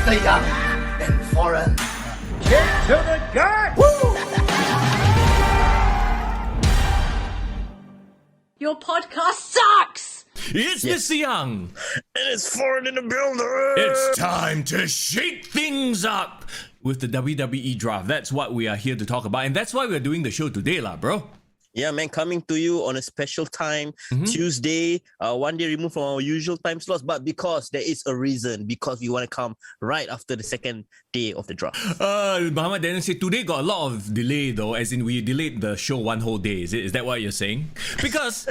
the young and foreign. Kick to the gut! Your podcast sucks! It's Mr. Young. And it's foreign in the building. It's time to shake things up with the WWE Draft. That's what we are here to talk about. And that's why we're doing the show today, bro. Yeah, man, coming to you on a special time, Tuesday, 1 day removed from our usual time slots, but because there is a reason, because we want to come right after the second day of the draft. Muhammad Daniel said today got a lot of delay though, as in we delayed the show one whole day. Is that what you're saying? Because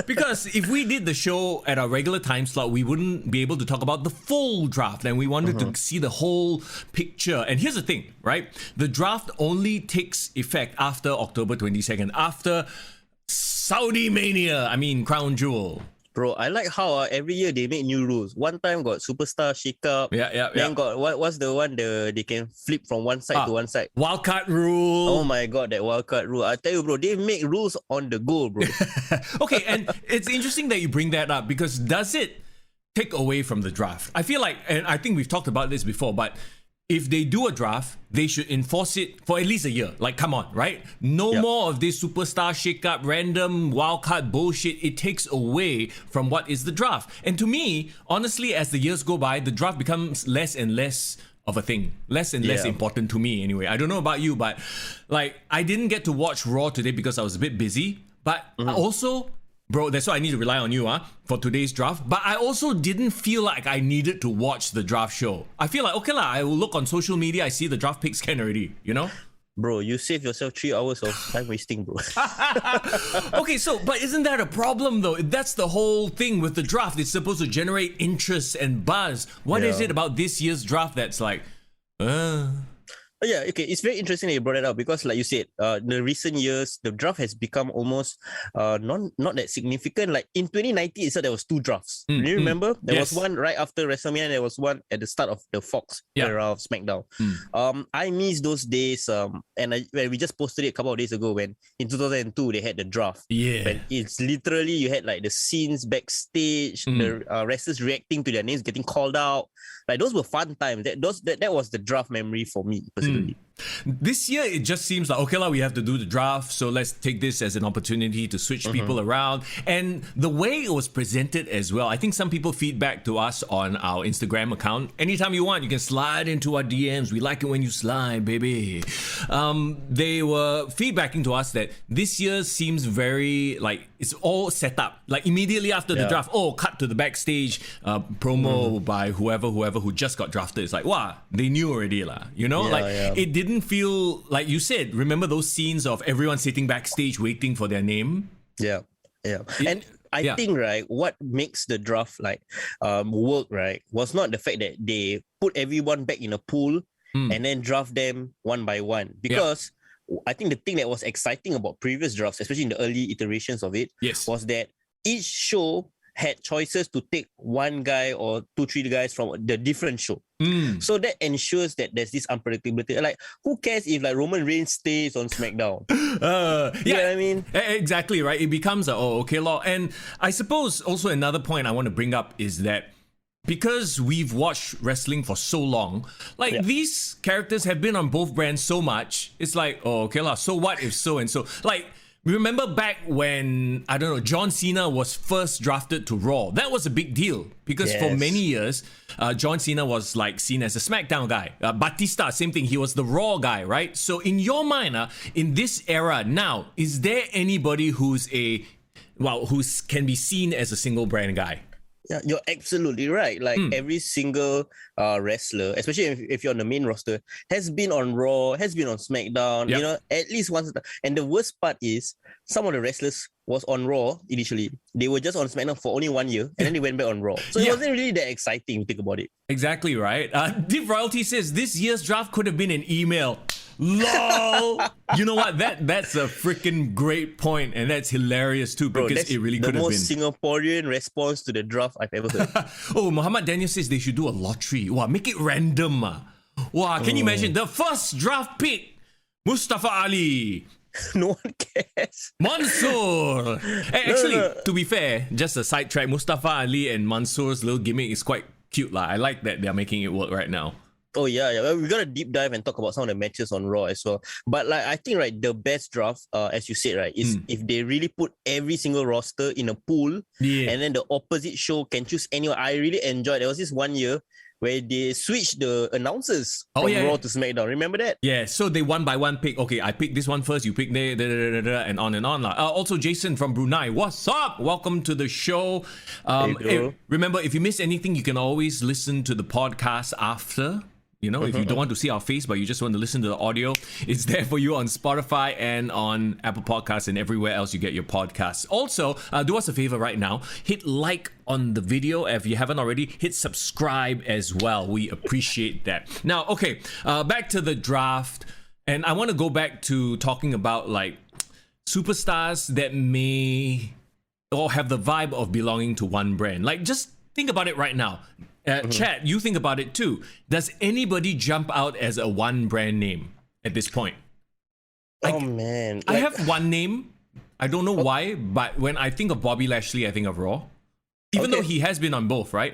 if we did the show at our regular time slot, we wouldn't be able to talk about the full draft, and we wanted to see the whole picture. And here's the thing, right? The draft only takes effect after October 22nd, after Saudi Mania, Crown Jewel. Bro, I like how every year they make new rules. One time got superstar shake-up. Then got, what's the one, they can flip from one side to one side? Wildcard rule. Oh my God, that wildcard rule. I tell you, bro, they make rules on the go, bro. Okay, and it's interesting that you bring that up, because does it take away from the draft? I feel like, and I think we've talked about this before, but if they do a draft, they should enforce it for at least a year. Like, come on, right? No more of this superstar shake-up, random wildcard bullshit. It takes away from what is the draft. And to me, honestly, as the years go by, the draft becomes less and less of a thing. Less and less important to me anyway. I don't know about you, but like, I didn't get to watch Raw today because I was a bit busy. But also, bro, that's why I need to rely on you for today's draft. But I also didn't feel like I needed to watch the draft show. I feel like, okay I will look on social media, I see the draft picks can already, you know? Bro, you save yourself 3 hours of time wasting, bro. Okay, so, but isn't that a problem though? That's the whole thing with the draft. It's supposed to generate interest and buzz. What is it about this year's draft that's like, Yeah, okay. It's very interesting that you brought it up because, like you said, in the recent years, the draft has become almost not that significant. Like in 2019 itself, there was 2 drafts. Do you remember? There was one right after WrestleMania. There was one at the start of the Fox era of SmackDown. I miss those days. When we just posted it a couple of days ago when in 2002 they had the draft. Yeah. When it's literally you had like the scenes backstage, the wrestlers reacting to their names getting called out. Like those were fun times. That was the draft memory for me personally. This year, it just seems like, okay, we have to do the draft, so let's take this as an opportunity to switch people around. And the way it was presented as well, I think some people feedback to us on our Instagram account. Anytime you want, you can slide into our DMs. We like it when you slide, baby. They were feedbacking to us that this year seems very, like, it's all set up. Like, immediately after the draft, cut to the backstage promo by whoever who just got drafted. It's like, wow, they knew already, you know? It didn't feel like you said. Remember those scenes of everyone sitting backstage waiting for their name? And I think, right, what makes the draft work, right, was not the fact that they put everyone back in a pool and then draft them one by one. Because I think the thing that was exciting about previous drafts, especially in the early iterations of it, was that each show had choices to take one guy or 2-3 guys from the different show. So that ensures that there's this unpredictability. Like, who cares if like Roman Reigns stays on SmackDown? You know what I mean? Exactly, right? It becomes law. And I suppose also another point I want to bring up is that because we've watched wrestling for so long, these characters have been on both brands so much, it's like, so what if so and so? Like, remember back when, I don't know, John Cena was first drafted to Raw? That was a big deal because for many years, John Cena was like seen as a SmackDown guy. Batista, same thing. He was the Raw guy, right? So in your mind, in this era now, is there anybody who can be seen as a single brand guy? Yeah, you're absolutely right. Like every single wrestler, especially if you're on the main roster, has been on Raw, has been on SmackDown, you know, at least once. And the worst part is some of the wrestlers was on Raw initially. They were just on SmackDown for only 1 year and then they went back on Raw. So it wasn't really that exciting, think about it. Exactly, right? Div Royalty says this year's draft could have been an email. LOL. You know what? That's a freaking great point, and that's hilarious too, because it really could have been the most Singaporean response to the draft I've ever heard. Muhammad Daniel says they should do a lottery. Wow, make it random. Wow, can you imagine the first draft pick? Mustafa Ali. No one cares. Mansoor. Actually, to be fair, just a sidetrack, Mustafa Ali and Mansoor's little gimmick is quite cute. I like that they're making it work right now. Oh yeah. Well, we gotta deep dive and talk about some of the matches on Raw as well. But like I think right, the best draft, as you said, right, is if they really put every single roster in a pool, and then the opposite show can choose anyone. I really enjoyed. There was this one year where they switched the announcers from Raw to SmackDown. Remember that? Yeah, so they one by one pick. Okay, I pick this one first. You pick and on and on. Also, Jason from Brunei, what's up? Welcome to the show. Remember, if you miss anything, you can always listen to the podcast after. You know, if you don't want to see our face, but you just want to listen to the audio, it's there for you on Spotify and on Apple Podcasts and everywhere else you get your podcasts. Also, do us a favor right now. Hit like on the video. If you haven't already, hit subscribe as well. We appreciate that. Now, okay, back to the draft. And I want to go back to talking about like superstars that may or have the vibe of belonging to one brand. Like, just think about it right now. Chat, you think about it too. Does anybody jump out as a one brand name at this point? Man. I have one name. I don't know why, but when I think of Bobby Lashley, I think of Raw. Even though he has been on both, right?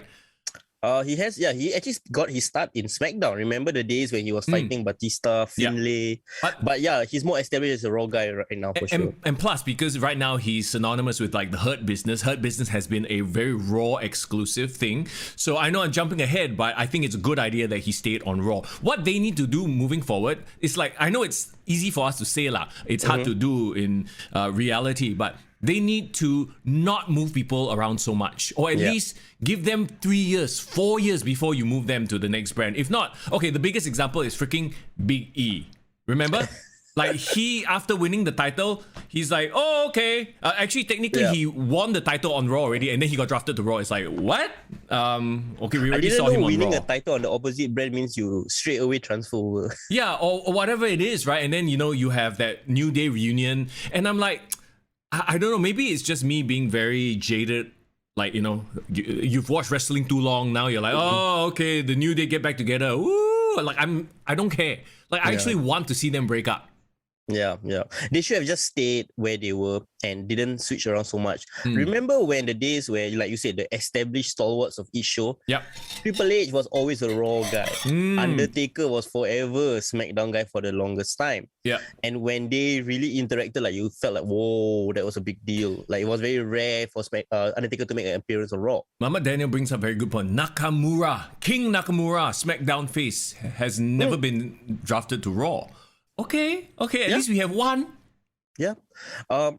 He actually got his start in SmackDown. Remember the days when he was fighting Batista, Finlay? But yeah, he's more established as a Raw guy right now for sure. And plus, because right now he's synonymous with like the Hurt Business. Hurt Business has been a very Raw exclusive thing. So I know I'm jumping ahead, but I think it's a good idea that he stayed on Raw. What they need to do moving forward is like, I know it's easy for us to say lah. It's hard to do in reality, but they need to not move people around so much, or at least give them 3 years, 4 years before you move them to the next brand. If not, okay, the biggest example is freaking Big E. Remember? Like he, after winning the title, he's like, oh, okay. Actually, technically, he won the title on Raw already, and then he got drafted to Raw. It's like, what? Okay, we already saw him on Raw. Winning a title on the opposite brand means you straight away transfer over. Yeah, or whatever it is, right? And then, you know, you have that New Day reunion, and I'm like, I don't know, maybe it's just me being very jaded. Like, you know, you've watched wrestling too long now. You're like, oh, okay, the New Day get back together. Ooh, like I don't care. Like I actually want to see them break up. Yeah. They should have just stayed where they were and didn't switch around so much. Remember when the days where, like you said, the established stalwarts of each show? Yep. Triple H was always a Raw guy. Undertaker was forever a SmackDown guy for the longest time. Yeah. And when they really interacted, like you felt like, whoa, that was a big deal. Like it was very rare for Undertaker to make an appearance on Raw. Mama Daniel brings up a very good point. Nakamura, King Nakamura, SmackDown face, has never been drafted to Raw. Okay, at least we have one. Yeah.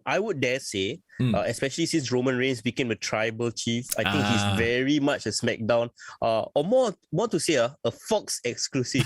I would dare say, especially since Roman Reigns became a tribal chief, I think he's very much a SmackDown, or more to say, a Fox exclusive.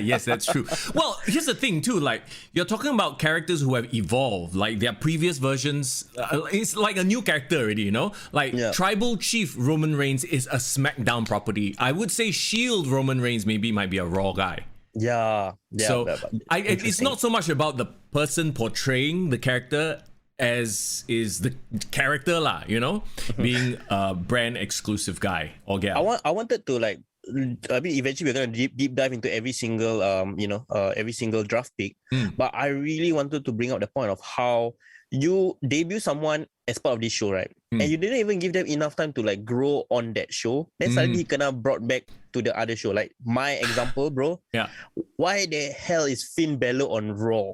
Yes, that's true. Well, here's the thing too, like, you're talking about characters who have evolved, like their previous versions, it's like a new character already, you know? Like, tribal chief Roman Reigns is a SmackDown property. I would say Shield Roman Reigns might be a Raw guy. Yeah. So it's not so much about the person portraying the character as is the character lah, you know, being a brand exclusive guy or gal. I wanted to like, I mean, eventually we're gonna deep dive into every single every single draft pick. But I really wanted to bring up the point of how you debut someone as part of this show, right? And you didn't even give them enough time to like grow on that show. Then suddenly he kinda brought back to the other show. Like my example, bro. Yeah. Why the hell is Finn Balor on Raw?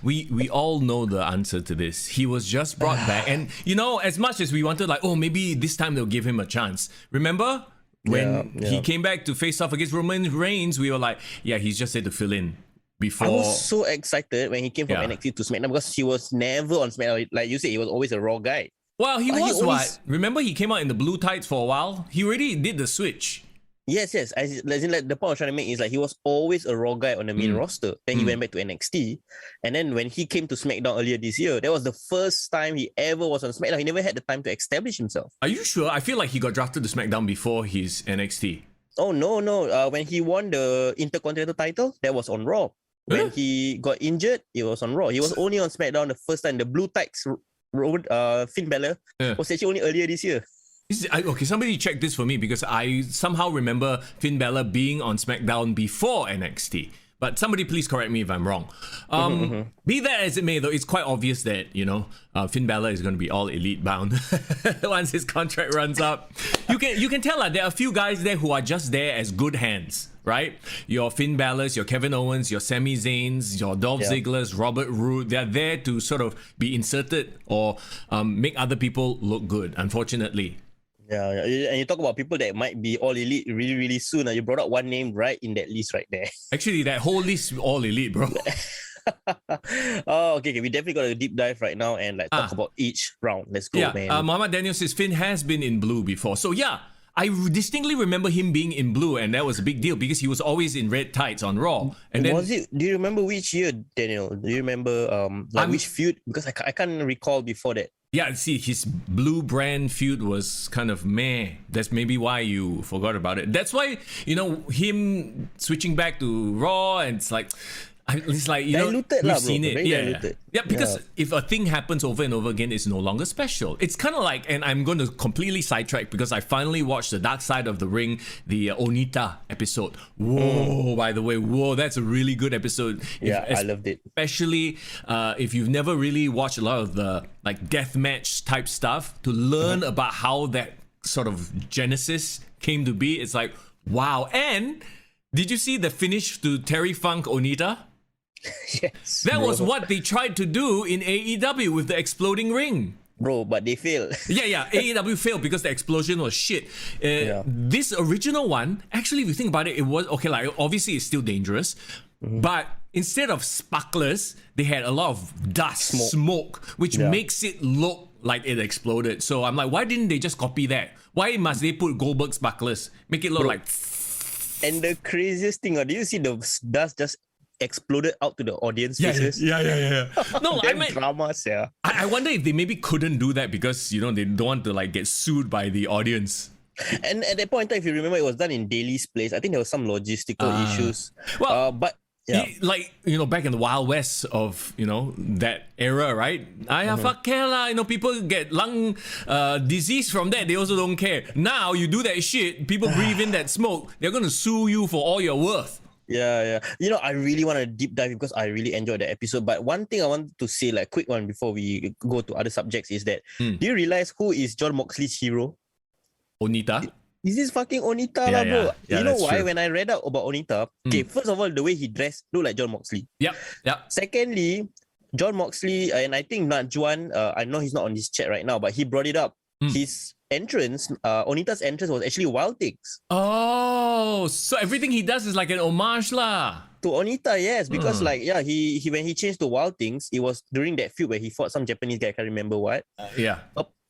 we all know the answer to this. He was just brought back, and you know, as much as we wanted, like, oh, maybe this time they'll give him a chance. Remember when he came back to face off against Roman Reigns? We were like, yeah, he's just there to fill in. Before, I was so excited when he came from NXT to SmackDown because he was never on SmackDown. Like you said, he was always a Raw guy. Well, he was what? Remember, he came out in the blue tights for a while. He already did the switch. Yes. As in, like, the point I was trying to make is like he was always a Raw guy on the main roster. Then he went back to NXT, and then when he came to SmackDown earlier this year, that was the first time he ever was on SmackDown. He never had the time to establish himself. Are you sure? I feel like he got drafted to SmackDown before his NXT. Oh no! When he won the Intercontinental title, that was on Raw. When he got injured, it was on Raw. He was only on SmackDown the first time. The blue tights, Finn Balor, was actually only earlier this year. Okay, somebody check this for me because I somehow remember Finn Balor being on SmackDown before NXT. But somebody please correct me if I'm wrong. Be that as it may, though, it's quite obvious that, you know, Finn Balor is going to be all elite bound once his contract runs up. You can tell there are a few guys there who are just there as good hands. right? Your Finn Balor's, your Kevin Owens, your Sami Zayn's, your Dolph Ziggler's, Robert Roode. They're there to sort of be inserted or make other people look good, unfortunately. Yeah, and you talk about people that might be all elite really, really soon. You brought up one name right in that list right there. Actually, that whole list all elite, bro. Oh, okay. We definitely got a deep dive right now and like talk about each round. Let's go, man. Muhammad Daniel says Finn has been in blue before. So yeah, I distinctly remember him being in blue, and that was a big deal because he was always in red tights on Raw. And was it? Do you remember which year, Daniel? Do you remember which feud? Because I can't recall before that. Yeah, see, his blue brand feud was kind of meh. That's maybe why you forgot about it. That's why, him switching back to Raw, and it's like, diluted we've seen it. Diluted. Yeah, because if a thing happens over and over again, it's no longer special. It's kind of like, and I'm going to completely sidetrack because I finally watched The Dark Side of the Ring, the Onita episode. Whoa, by the way, that's a really good episode. I loved it. Especially if you've never really watched a lot of the like deathmatch type stuff, to learn about how that sort of genesis came to be. It's like, wow. And did you see the finish to Terry Funk Onita? Yes. That was what they tried to do in AEW with the exploding ring. Bro, but they failed. Yeah. AEW failed because the explosion was shit. This original one, actually, if you think about it, it was, okay, like, obviously it's still dangerous, but instead of sparklers, they had a lot of dust, smoke, which makes it look like it exploded. So I'm like, why didn't they just copy that? Why must they put Goldberg sparklers? Make it look like... And the craziest thing, do you see the dust just exploded out to the audience faces? Yeah. No, I meant dramas, yeah. I wonder if they maybe couldn't do that because, they don't want to like get sued by the audience. And at that point in time, if you remember, it was done in Daily's place. I think there was some logistical issues. Well, but yeah. Back in the Wild West of, that era, right? Fuck care lah. People get lung disease from that. They also don't care. Now, you do that shit, people breathe in that smoke, they're going to sue you for all your worth. Yeah. I really want to deep dive because I really enjoyed the episode. But one thing I want to say, like quick one before we go to other subjects, is that do you realize who is John Moxley's hero? Onita? Is this fucking Onita, bro? Yeah, you know why? True. When I read out about Onita, okay, first of all, the way he dressed looked like John Moxley. Yep. Secondly, John Moxley, and I think Najwan, I know he's not on this chat right now, but he brought it up. His entrance, Onita's entrance was actually Wild Things. Oh, so everything he does is like an homage lah. To Onita, yes, because he when he changed to Wild Things, it was during that feud where he fought some Japanese guy, I can't remember what.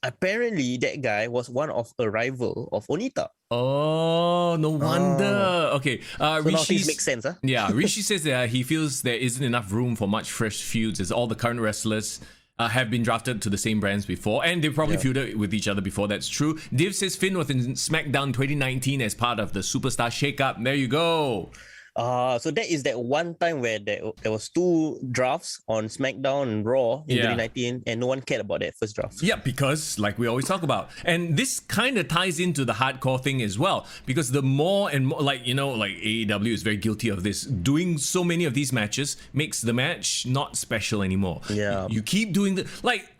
Apparently, that guy was one of a rival of Onita. Oh, no wonder. Okay, So Rishi now things make sense, huh? Yeah, Rishi says that he feels there isn't enough room for much fresh feuds as all the current wrestlers have been drafted to the same brands before, and they probably feuded with each other before. That's true. Div says Finn was in SmackDown 2019 as part of the Superstar Shakeup. There you go. So that is that one time where there was two drafts on SmackDown and Raw in 2019, and no one cared about that first draft. Yeah, because like we always talk about, and this kind of ties into the hardcore thing as well, because the more and more, like AEW is very guilty of this. Doing so many of these matches makes the match not special anymore. Yeah. You keep doing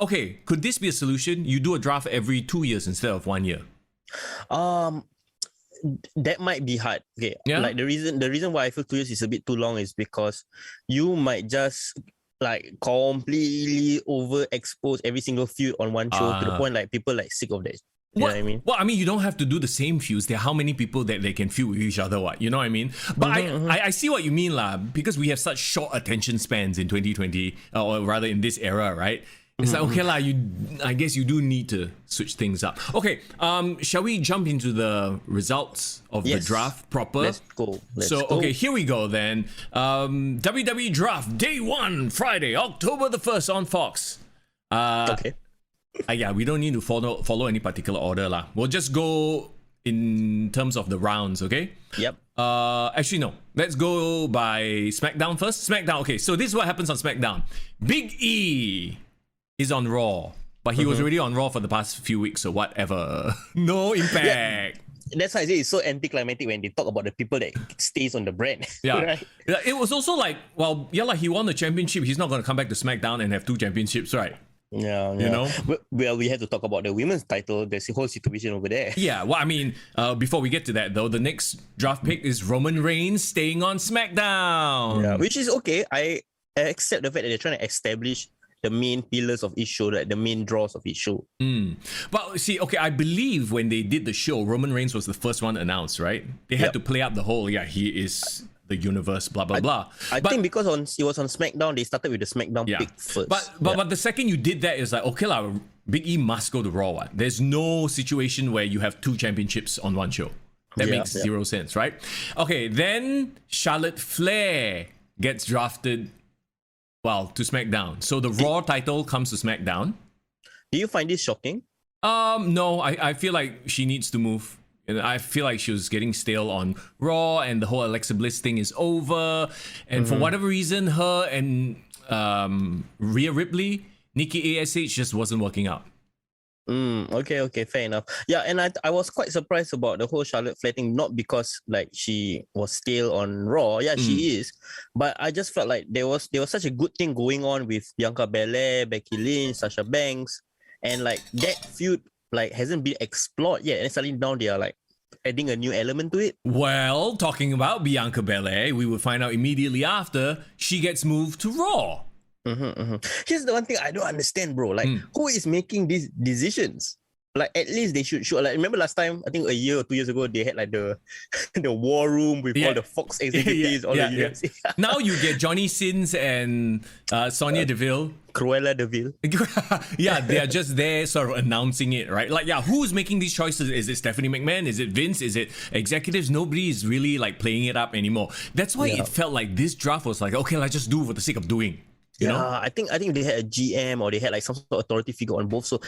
okay, could this be a solution? You do a draft every 2 years instead of 1 year. That might be hard. Okay. Yeah. Like the reason why I feel 2 years is a bit too long is because you might just like completely overexpose every single feud on one show to the point like people like sick of that. You know what I mean? Well, I mean, you don't have to do the same feuds. There are how many people that they can feud with each other, what? You know what I mean? But I see what you mean, lah, because we have such short attention spans in 2020, or rather in this era, right? It's like, okay lah, I guess you do need to switch things up. Okay, shall we jump into the results of the draft proper? Let's go. Okay, here we go then. WWE Draft, Day 1, Friday, October the 1st on Fox. Okay. Yeah, we don't need to follow any particular order lah. We'll just go in terms of the rounds, okay? Yep. Actually, no. Let's go by SmackDown first. SmackDown, okay, so this is what happens on SmackDown. Big E is on Raw, but he was already on Raw for the past few weeks or whatever. No impact. That's why I say it's so anticlimactic when they talk about the people that stays on the brand. Yeah. Right? It was also like, he won the championship. He's not going to come back to SmackDown and have 2 championships, right? Yeah, You know? Well, we have to talk about the women's title. There's a whole situation over there. Yeah, well, I mean, before we get to that though, the next draft pick is Roman Reigns staying on SmackDown. Yeah, which is okay. I accept the fact that they're trying to establish the main pillars of each show, like the main draws of each show. But see, okay, I believe when they did the show, Roman Reigns was the first one announced, right? They had to play up the whole, he is the universe, blah blah blah. I think because it was on SmackDown, they started with the SmackDown pick first. But the second you did that, it's like, okay lah, Big E must go to Raw. What? There's no situation where you have 2 championships on one show. That makes zero sense, right? Okay, then Charlotte Flair gets drafted, to SmackDown. So the Raw title comes to SmackDown. Do you find this shocking? No, I feel like she needs to move. And I feel like she was getting stale on Raw, and the whole Alexa Bliss thing is over. And for whatever reason, her and Rhea Ripley, Nikki ASH just wasn't working out. Okay, fair enough. Yeah, and I was quite surprised about the whole Charlotte Flair thing, not because like she was stale on Raw. Yeah, she is. But I just felt like there was such a good thing going on with Bianca Belair, Becky Lynch, Sasha Banks, and like that feud like hasn't been explored yet, and suddenly now they are like adding a new element to it. Well, talking about Bianca Belair, we will find out immediately after she gets moved to Raw. Here's the one thing I don't understand, bro. Like, who is making these decisions? Like, at least they should show. Like, remember last time? I think a year or 2 years ago, they had like the the war room with all the Fox executives, all the UFC. Now you get Johnny Sins and Sonya Deville. Cruella Deville. They are just there sort of announcing it, right? Like, who's making these choices? Is it Stephanie McMahon? Is it Vince? Is it executives? Nobody is really like playing it up anymore. That's why it felt like this draft was like, okay, let's just do it for the sake of doing. You know? I think they had a GM or they had like some sort of authority figure on both. So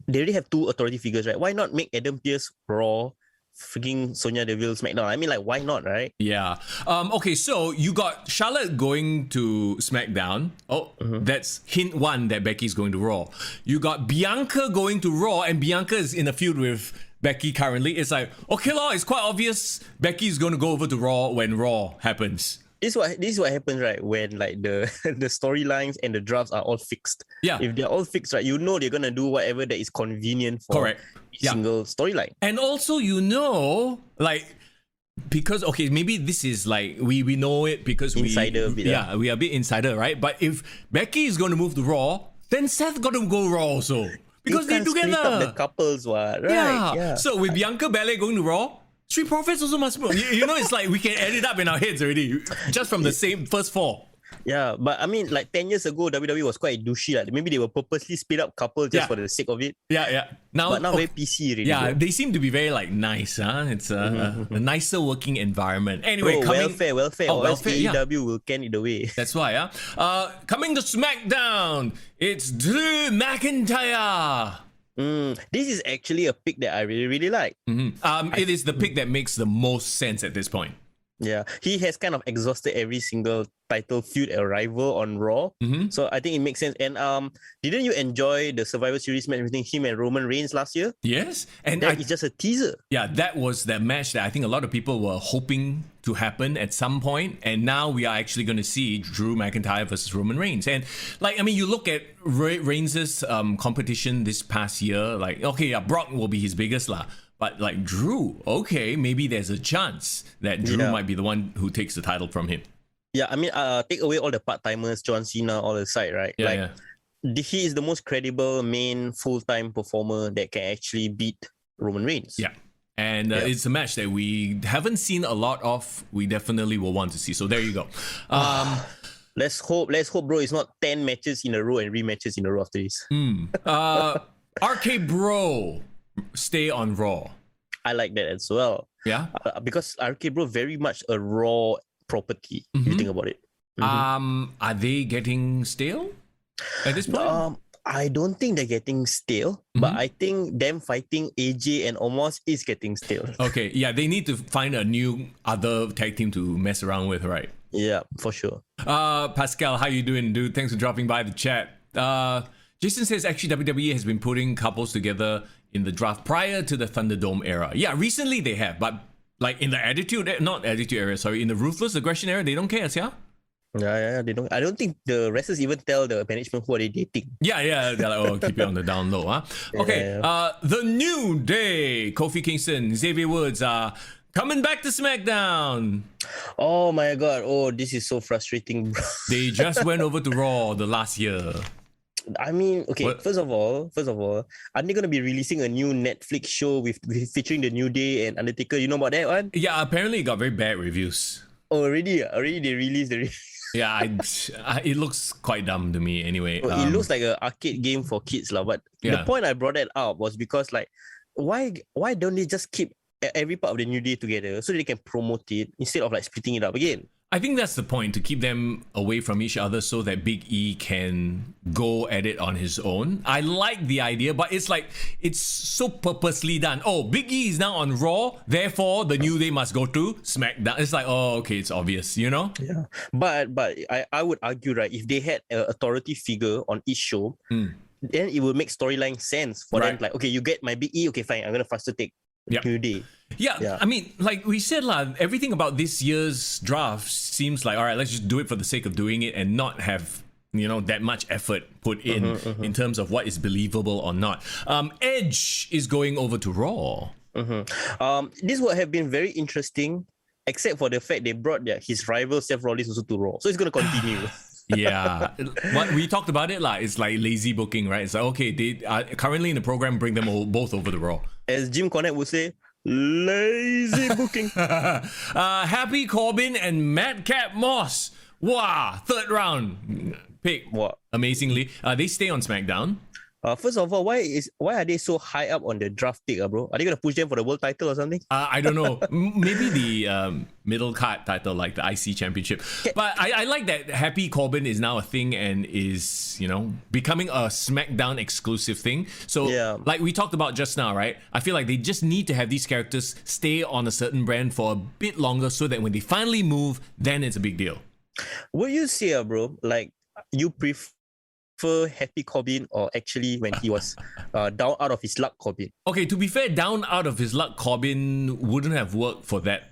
they already have 2 authority figures, right? Why not make Adam Pearce Raw, freaking Sonya Deville SmackDown? I mean, like, why not, right? Yeah. Okay, so you got Charlotte going to SmackDown. That's hint 1 that Becky's going to Raw. You got Bianca going to Raw, and Bianca is in a feud with Becky currently. It's like, okay, it's quite obvious Becky's going to go over to Raw when Raw happens. This is what happens, right? When like the the storylines and the drafts are all fixed. Yeah. If they're all fixed, right, they're gonna do whatever that is convenient for each single storyline. And also, like, because maybe this is like we know it because insider we are a bit insider, right? But if Becky is going to move to Raw, then Seth got to go Raw also because they're together. Split up the couples, right? Yeah. So with Bianca Belair going to Raw, Street Profits also must move. It's like we can add it up in our heads already, just from the same first 4. Yeah, but I mean, like 10 years ago, WWE was quite douchey. Like, maybe they will purposely split up couples just for the sake of it. Yeah. Now very PC already. Yeah, bro. they seem to be very like nice, huh? It's a nicer working environment. Anyway, welfare. welfare. AEW will can it away. That's why, coming to SmackDown, it's Drew McIntyre. This is actually a pick that I really, really like. It is the pick that makes the most sense at this point. Yeah, he has kind of exhausted every single title feud or rival on Raw. So I think it makes sense. And didn't you enjoy the Survivor Series match between him and Roman Reigns last year? Yes. And it's just a teaser. Yeah, that was that match that I think a lot of people were hoping to happen at some point. And now we are actually going to see Drew McIntyre versus Roman Reigns. And like, I mean, you look at Reigns' competition this past year, like, okay, Brock will be his biggest lah. But like Drew, okay, maybe there's a chance that Drew might be the one who takes the title from him. Yeah, I mean, take away all the part-timers, John Cena, all aside, right? He is the most credible main full-time performer that can actually beat Roman Reigns. Yeah. And it's a match that we haven't seen a lot of. We definitely will want to see. So there you go. Let's hope, bro, it's not 10 matches in a row and rematches in a row after this. RK Bro, stay on Raw. I like that as well. Yeah. Because RK Bro very much a Raw property, if you think about it. Are they getting stale at this point? I don't think they're getting stale, but I think them fighting AJ and Omos is getting stale. Okay, yeah, they need to find a new other tag team to mess around with, right? Yeah, for sure. Pascal, how you doing, dude? Thanks for dropping by the chat. Jason says actually WWE has been putting couples together in the draft prior to the Thunderdome era. Yeah, recently they have, but like in the in the Ruthless Aggression era, they don't care, yeah? Yeah. They don't. I don't think the wrestlers even tell the management who are they dating. Yeah. They're like, oh, keep it on the down low, huh? Okay. Yeah. The New Day, Kofi Kingston, Xavier Woods are coming back to SmackDown. Oh my god. Oh, this is so frustrating, bro. They just went over to Raw the last year. I mean, okay. What? First of all, are they gonna be releasing a new Netflix show with featuring the New Day and Undertaker? You know about that one? Yeah, apparently it got very bad reviews. Oh, already they released the. Yeah, it looks quite dumb to me anyway. It looks like an arcade game for kids, lah. But the Yeah. point I brought that up was because like, why don't they just keep every part of the New Day together so they can promote it instead of like splitting it up again? I think that's the point, to keep them away from each other so that Big E can go at it on his own. I like the idea, but it's like, it's so purposely done. Oh, Big E is now on Raw, therefore the New Day must go to SmackDown. It's like, oh, okay, it's obvious, you know? Yeah. But I would argue, right, if they had an authority figure on each show, then it will make storyline sense for them. Right. Like, okay, you get my Big E, okay, fine, I'm gonna faster take Yep. New Day. Yeah, I mean, like we said, everything about this year's draft seems like, all right, let's just do it for the sake of doing it and not have, that much effort put in terms of what is believable or not. Edge is going over to Raw. This would have been very interesting, except for the fact they brought his rival Seth Rollins also to Raw. So it's gonna continue. Yeah, what we talked about it, it's like lazy booking, right? It's like, okay, they are currently in the program, bring them both over to Raw. As Jim Cornette would say, lazy booking. Happy Corbin and Madcap Moss. Wow, third round pick. What? Amazingly, they stay on SmackDown. First of all, why are they so high up on the draft pick, bro? Are they gonna push them for the world title or something? I don't know. Maybe the middle card title, like the IC Championship. But I like that Happy Corbin is now a thing and is, becoming a SmackDown exclusive thing. So, like we talked about just now, right? I feel like they just need to have these characters stay on a certain brand for a bit longer so that when they finally move, then it's a big deal. Would you say, bro, like you prefer Happy Corbin or actually when he was down out of his luck Corbin? Okay, to be fair, down out of his luck Corbin wouldn't have worked for that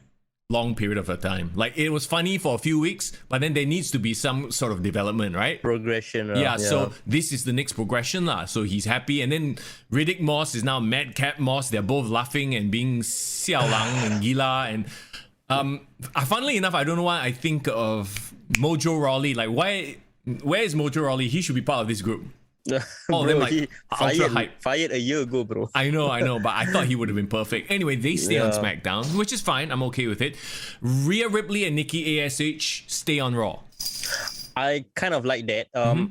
long period of a time. Like, it was funny for a few weeks, but then there needs to be some sort of development, right? Progression. Yeah, so this is the next progression lah. So he's happy, and then Riddick Moss is now Madcap Moss. They're both laughing and being xiao lang and gila, and funnily enough, I don't know why I think of Mojo Rawley. Like, where is Mojo Rawley? He should be part of this group. Bro, them like he ultra hype. fired a year ago, bro. I know, but I thought he would have been perfect. Anyway, they stay on SmackDown, which is fine. I'm okay with it. Rhea Ripley and Nikki ASH stay on Raw. I kind of like that.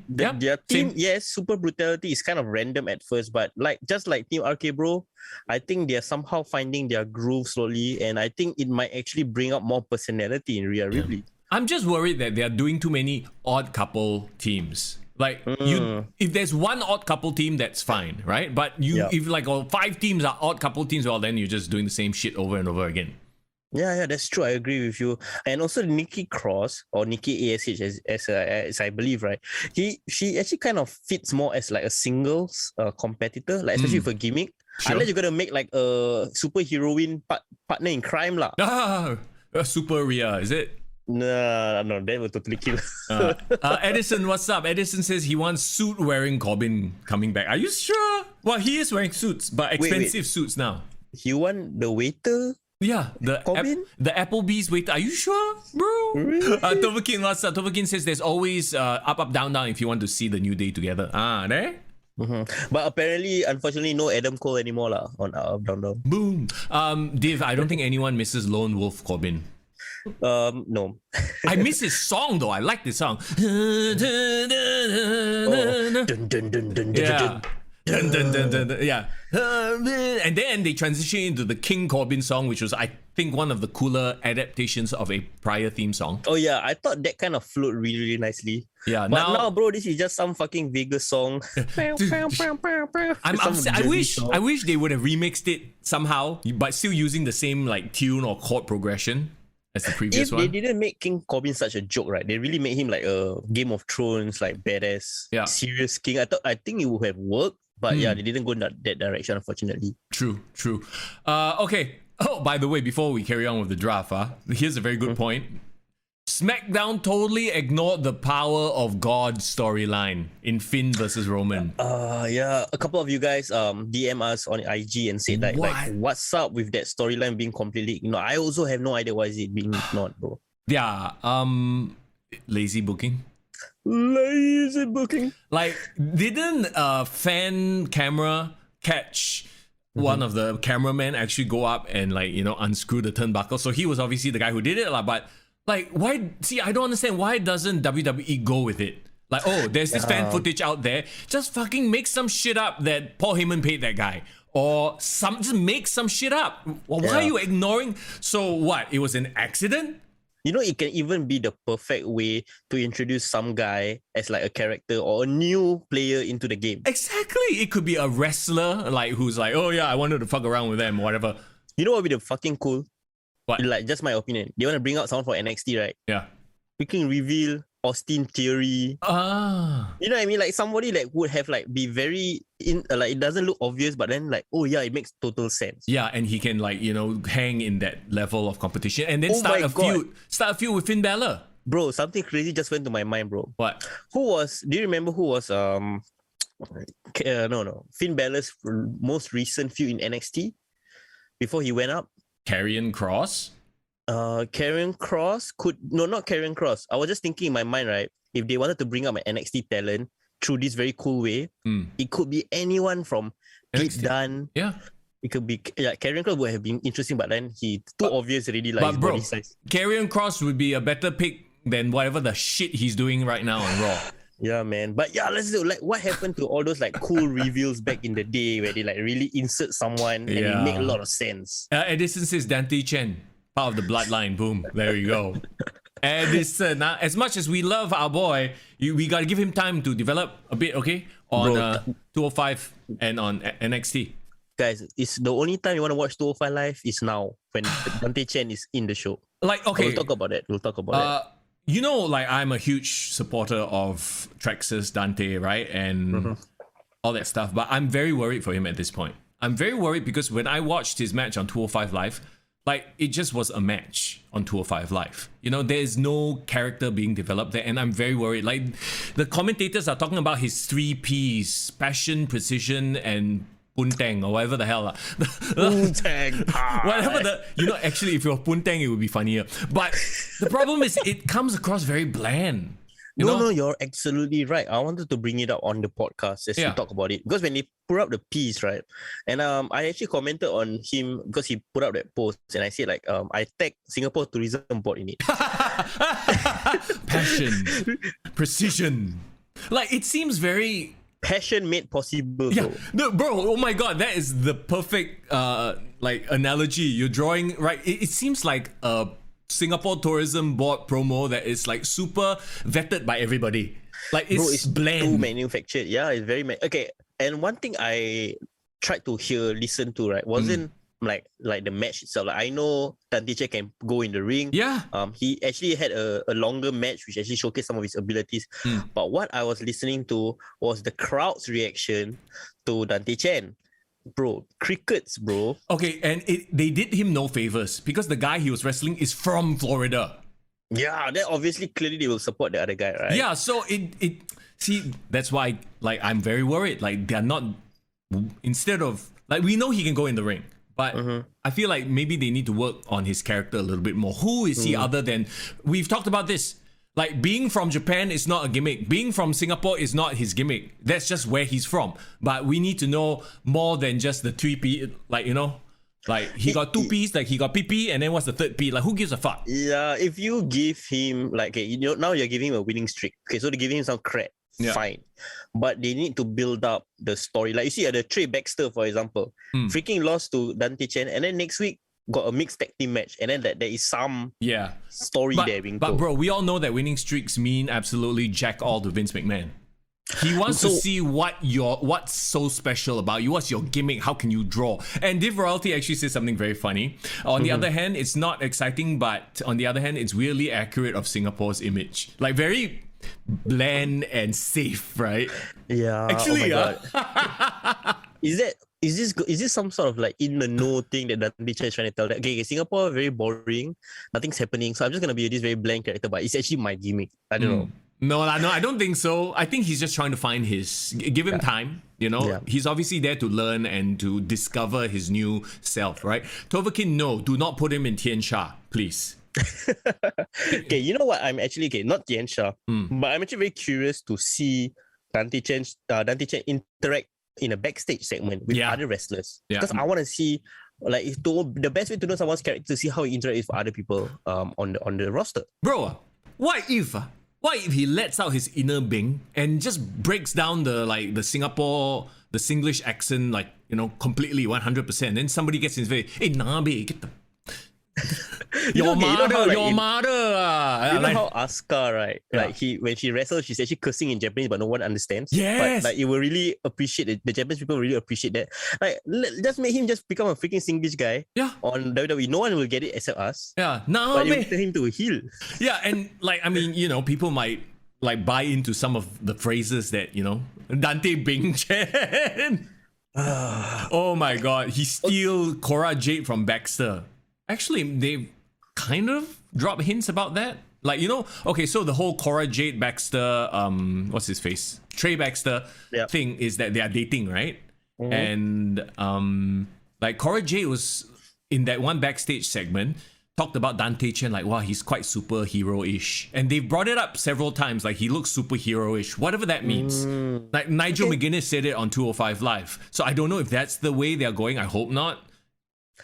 Their team, yes, Super Brutality is kind of random at first, but just like Team RK Bro, I think they're somehow finding their groove slowly, and I think it might actually bring out more personality in Rhea Ripley. I'm just worried that they are doing too many odd couple teams. Like, if there's one odd couple team, that's fine, right? But if like 5 teams are odd couple teams, well, then you're just doing the same shit over and over again. Yeah, that's true. I agree with you. And also Nikki Cross or Nikki ASH, as I believe, right? She actually kind of fits more as like a singles competitor, like especially for gimmick. Sure. Unless you're gonna make like a superheroine partner in crime, lah. Super Rhea, is it? No, that will totally kill. Edison, what's up? Edison says he wants suit-wearing Corbin coming back. Are you sure? Well, he is wearing suits, but expensive suits now. You want the waiter? Yeah, the Applebee's waiter. Are you sure, bro? Really? Tovakin, what's up? Tovakin says there's always up, down, down if you want to see the New Day together. There? But apparently, unfortunately, no Adam Cole anymore lah on Up, Down, Down. Boom. Div, I don't think anyone misses Lone Wolf Corbin. No. I miss his song though. I like this song. Dun, dun, dun, dun, Yeah. dun, Dun, dun, dun, dun, yeah. And then they transitioned into the King Corbin song, which was, I think, one of the cooler adaptations of a prior theme song. Oh yeah, I thought that kind of flowed really, really nicely. Yeah, but now, bro, this is just some fucking Vegas song. I'm upset. I wish they would have remixed it somehow, but still using the same like tune or chord progression as the previous one. They didn't make King Corbin such a joke, right? They really made him like a Game of Thrones, like badass, serious king. I think it would have worked, but yeah, they didn't go in that direction, unfortunately. True. Okay. Oh, by the way, before we carry on with the draft, here's a very good point. SmackDown totally ignored the power of God storyline in Finn versus Roman. Yeah, a couple of you guys DM us on IG and said like what's up with that storyline being completely ignored. I also have no idea why is it being ignored, bro. Yeah, lazy booking. Lazy booking. Like, didn't a fan camera catch one of the cameramen actually go up and like, you know, unscrew the turnbuckle? So he was obviously the guy who did it, but like, why? See, I don't understand, why doesn't WWE go with it? Like, oh, there's this fan footage out there. Just fucking make some shit up that Paul Heyman paid that guy. Or just make some shit up. Well, why are you ignoring? So what? It was an accident? You know, it can even be the perfect way to introduce some guy as like a character or a new player into the game. Exactly. It could be a wrestler like who's like, oh yeah, I wanted to fuck around with them or whatever. You know what would be the fucking cool? What? Like, just my opinion. They want to bring out someone for NXT, right? Yeah. Freaking reveal Austin Theory. You know what I mean? Like somebody like would have like be very like it doesn't look obvious, but then like, oh yeah, it makes total sense. Yeah, and he can like, you know, hang in that level of competition and then start a feud with Finn Balor. Bro, something crazy just went to my mind, bro. What? Do you remember who was Finn Balor's most recent feud in NXT before he went up? Karrion Kross? Karrion Kross not Karrion Kross. I was just thinking in my mind, right? If they wanted to bring up an NXT talent through this very cool way, it could be anyone from Pete Dunne. Yeah. It could be Karrion Kross would have been interesting, but then he too obvious already, like his body size. Karrion Kross would be a better pick than whatever the shit he's doing right now on Raw. Yeah, man. But yeah, let's do like what happened to all those like cool reveals back in the day where they like really insert someone and it make a lot of sense. Edison says Dante Chen, part of the bloodline. Boom. There you go. Edison, as much as we love our boy, we gotta give him time to develop a bit, okay? On 205 and on NXT. Guys, it's the only time you want to watch 205 Live is now when Dante Chen is in the show. Like, okay. We'll talk about that. You know, like I'm a huge supporter of Traxxas, Dante, right? And all that stuff. But I'm very worried for him at this point. I'm very worried because when I watched his match on 205 Live, like it just was a match on 205 Live. You know, there's no character being developed there. And I'm very worried. Like the commentators are talking about his 3 Ps, passion, precision, and Punteng or whatever the hell. Punteng. Whatever actually if you're Punteng, it would be funnier. But the problem is it comes across very bland. No, you're absolutely right. I wanted to bring it up on the podcast as we talk about it. Because when they put up the piece, right? And I actually commented on him because he put up that post and I said like I tagged Singapore Tourism Board in it. Passion. Precision. Like it seems very passion made possible. Yeah, no, bro. Oh my god, that is the perfect like analogy you're drawing. Right, it seems like a Singapore Tourism Board promo that is like super vetted by everybody. Like it's bland, too manufactured. Yeah, it's very okay. And one thing I tried to listen to, right, wasn't like the match itself. Like I know Dante Chen can go in the ring. Yeah. He actually had a longer match which actually showcased some of his abilities. But what I was listening to was the crowd's reaction to Dante Chen. Bro, crickets, bro. Okay, and they did him no favors because the guy he was wrestling is from Florida. Yeah, then obviously clearly they will support the other guy, right? Yeah, so it see, that's why like I'm very worried. Like they're not, instead of like we know he can go in the ring. But I feel like maybe they need to work on his character a little bit more. Who is he other than... We've talked about this. Like, being from Japan is not a gimmick. Being from Singapore is not his gimmick. That's just where he's from. But we need to know more than just the 3P. Like, you know? Like, he got 2 Ps, like he got PP, and then what's the 3rd P? Like, who gives a fuck? Yeah, if you give him... Like, okay, you know, now you're giving him a winning streak. Okay, so they're giving him some cred. Yeah. Fine, but they need to build up the story. Like you see, the Trey Baxter, for example, freaking lost to Dante Chen, and then next week got a mixed tag team match, and then there is some story there being told. But bro, we all know that winning streaks mean absolutely jack all to Vince McMahon. He wants to see what's so special about you. What's your gimmick? How can you draw? And Div Royalty actually says something very funny. On the other hand, it's not exciting, but on the other hand, it's really accurate of Singapore's image. Like very bland and safe, right? Yeah. Actually, is is this some sort of like in the know thing that Dante Chan is trying to tell that okay, Singapore very boring, nothing's happening, so I'm just gonna be this very blank character, but it's actually my gimmick. I don't know. No, I don't think so. I think he's just trying to find give him time, you know? Yeah. He's obviously there to learn and to discover his new self, right? Tovakin, no, do not put him in Tian Sha, please. Okay, you know what? I'm actually not Tian Sha, but I'm actually very curious to see Dante Chen interact in a backstage segment with other wrestlers. Yeah. Because I want to see the best way to know someone's character to see how he interacts with other people on the roster. Bro, what if he lets out his inner Bing and just breaks down the Singapore, the Singlish accent, like, you know, completely 100%. Then somebody gets in his face, hey, Nabe, get the... your mother. You know how Asuka, right? Yeah. Like when she wrestles, she's actually cursing in Japanese, but no one understands. Yes. But like, you will really appreciate it. The Japanese people really appreciate that. Like, just make him just become a freaking Singlish guy. Yeah. On WWE, no one will get it except us. Yeah, But you Nabe. tell him to heal. Yeah, and like, I mean, you know, people might like buy into some of the phrases that, you know, Dante Bing Chen. Oh my god, he steal Cora Jade from Baxter. Actually, they kind of drop hints about that. Like, you know, okay, so the whole Cora Jade Baxter, what's his face? Trey Baxter thing is that they are dating, right? And like Cora Jade was in that one backstage segment, talked about Dante Chen, like, wow, he's quite superhero-ish. And they've brought it up several times, like he looks superhero-ish, whatever that means. Like Nigel McGuinness said it on 205 Live. So I don't know if that's the way they're going. I hope not.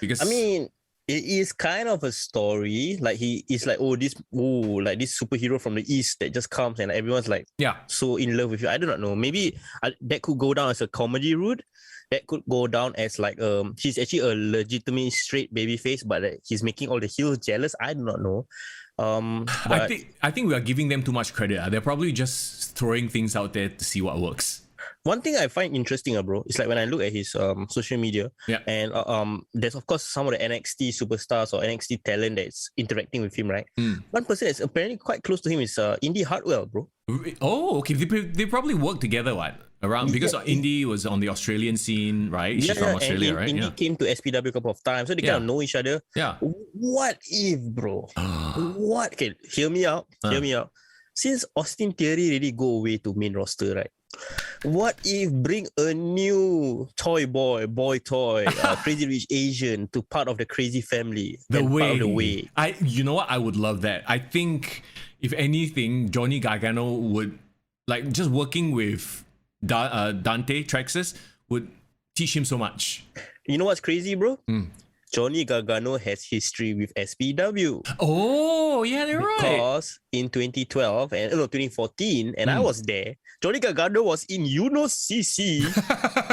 Because I mean, it is kind of a story. Like he is like, this superhero from the East that just comes and everyone's like so in love with you. I do not know. Maybe that could go down as a comedy route. That could go down as like he's actually a legitimate straight baby face, but he's making all the heels jealous. I do not know. But I think we are giving them too much credit. They're probably just throwing things out there to see what works. one thing I find interesting, bro, is like when I look at his social media, and there's of course some of the NXT superstars or NXT talent that's interacting with him, right? One person that's apparently quite close to him is Indy Hartwell, bro. Oh, okay. They probably work together, around because Indy was on the Australian scene, right? She's from Australia, right? Indy came to SPW a couple of times, so they kind of know each other. Yeah. What if, bro? What? Okay, hear me out. Hear me out. Since Austin Theory really go away to main roster, right? What if bring a new boy toy, Crazy Rich Asian to part of the crazy family? The way. You know what? I would love that. I think if anything, Johnny Gargano would like just working with Dante Traxxas would teach him so much. You know what's crazy, bro? Johnny Gargano has history with SPW. Oh, yeah, they're right. Because in 2014, and I was there, Johnny Gargano was in CC,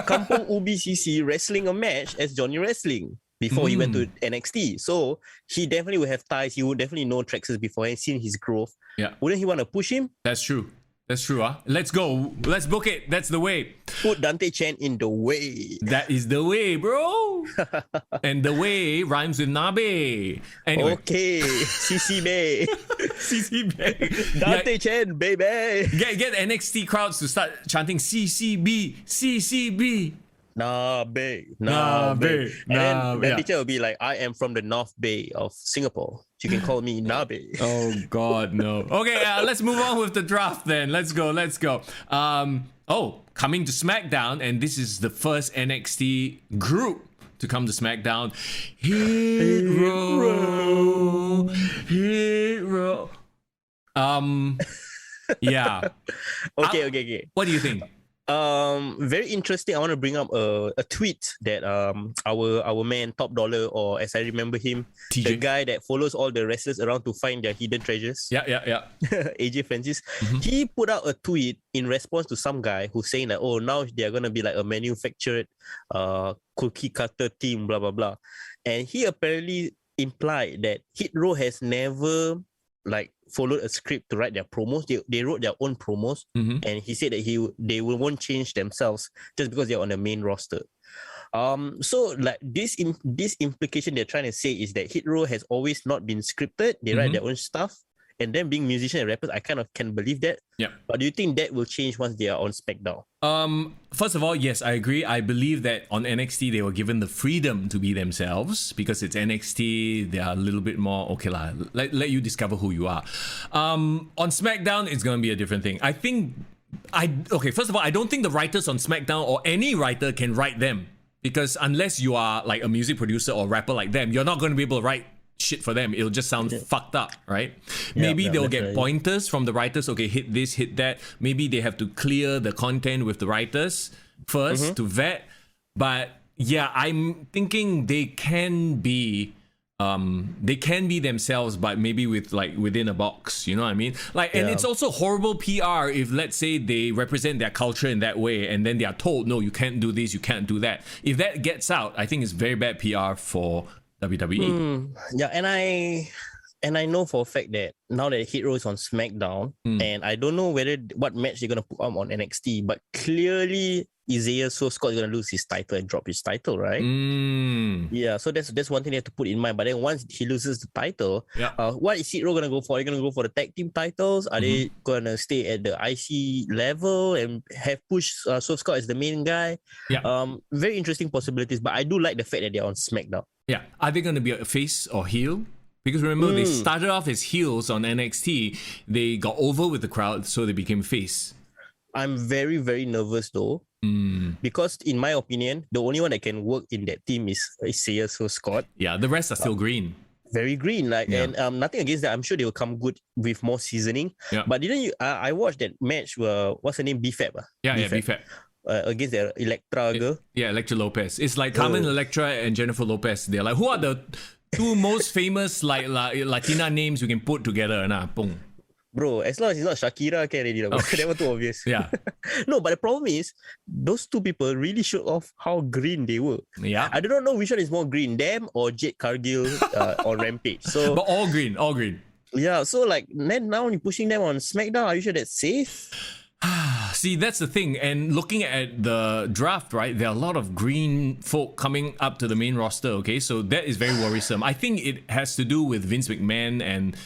Kampong Ubi CC, wrestling a match as Johnny Wrestling before he went to NXT. So he definitely would have ties. He would definitely know Traxxas before and seen his growth. Yeah. Wouldn't he want to push him? That's true. That's true, Let's go. Let's book it. That's the way. Put Dante Chen in the way. That is the way, bro. And the way rhymes with Nabe. Anyway. Okay. CC Bay. CC Bay. Dante Chen, baby. Get NXT crowds to start chanting CCB, CCB. Nabe. Nabe. And then the teacher will be like, I am from the North Bay of Singapore. You can call me Nabe. Oh God, no. Okay, let's move on with the draft then. Let's go. Coming to SmackDown, and this is the first NXT group to come to SmackDown. Hit row. Yeah. Okay. What do you think? Very interesting. I want to bring up a tweet that our man Top Dollar, or as I remember him, TJ. the guy that follows all the wrestlers around to find their hidden treasures. Yeah. AJ Francis. He put out a tweet in response to some guy who's saying that, now they're gonna be like a manufactured cookie cutter team, blah blah blah. And he apparently implied that Hit Row has never like followed a script to write their promos. They wrote their own promos, and he said that they won't change themselves just because they're on the main roster. So like this implication they're trying to say is that Hit Row has always not been scripted. They write their own stuff, and them being musicians and rappers, I kind of can believe that. Yeah. But do you think that will change once they are on SmackDown? First of all, yes, I agree. I believe that on NXT they were given the freedom to be themselves because it's NXT. They are a little bit more okay lah. Let you discover who you are. On SmackDown, it's gonna be a different thing. I think first of all, I don't think the writers on SmackDown or any writer can write them because unless you are like a music producer or rapper like them, you're not going to be able to write shit for them. It'll just sound fucked up, right? Maybe they'll get pointers from the writers. Okay, hit this, hit that. Maybe they have to clear the content with the writers first to vet. But yeah, I'm thinking they can be themselves, but maybe with like within a box, you know what I mean? Like, and it's also horrible PR if let's say they represent their culture in that way and then they are told, no, you can't do this, you can't do that. If that gets out, I think it's very bad PR for WWE. Yeah, and I know for a fact that now that Hit Row is on SmackDown, and I don't know what match they're gonna put on NXT, but clearly Isaiah Scott is gonna lose his title and drop his title, right? Yeah, so that's one thing they have to put in mind. But then once he loses the title, what is Hit Row gonna go for? Are they gonna go for the tag team titles? Are they gonna stay at the IC level and have push Scott as the main guy? Very interesting possibilities. But I do like the fact that they're on SmackDown. Yeah, are they gonna be a face or heel? Because remember, they started off as heels on NXT. They got over with the crowd, so they became face. I'm very, very nervous though. Because in my opinion, the only one that can work in that team is Isaiah Scott. Yeah, the rest are still green. Very green. And nothing against that. I'm sure they will come good with more seasoning. Yeah. But didn't you? I watched that match. What's her name? BFAB. BFAB. Against the Electra girl. Electra Lopez. It's like Carmen Electra and Jennifer Lopez. They're like, who are the two most famous like Latina names we can put together? Boom. Bro, as long as it's not Shakira, can already. That was too obvious. Yeah. No, but the problem is, those two people really showed off how green they were. Yeah. I don't know which one is more green, them or Jade Cargill on Rampage. So, but all green. Yeah, so like then now you're pushing them on SmackDown. Are you sure that's safe? See, that's the thing. And looking at the draft, right, there are a lot of green folk coming up to the main roster, okay? So that is very worrisome. I think it has to do with Vince McMahon and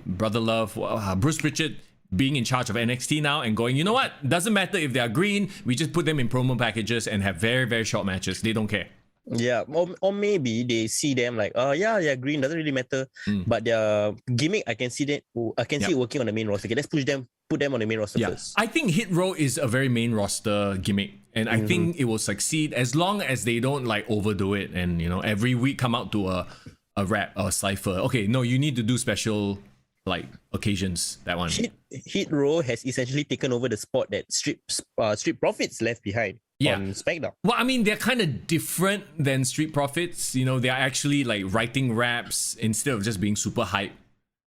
Brother Love, Bruce Pritchard being in charge of NXT now and going, you know what? Doesn't matter if they are green. We just put them in promo packages and have very, very short matches. They don't care. Yeah, or maybe they see them like, green doesn't really matter, but their gimmick, I can see that. I can see it working on the main roster. Okay, let's put them on the main roster first. I think Hit Row is a very main roster gimmick, and I think it will succeed as long as they don't like overdo it and every week come out to a rap or a cipher. Okay, no, you need to do special like occasions. That one. Hit Row has essentially taken over the spot that Street Profits left behind. On SmackDown. Well, I mean, they're kind of different than Street Profits. They're actually like writing raps instead of just being super hype.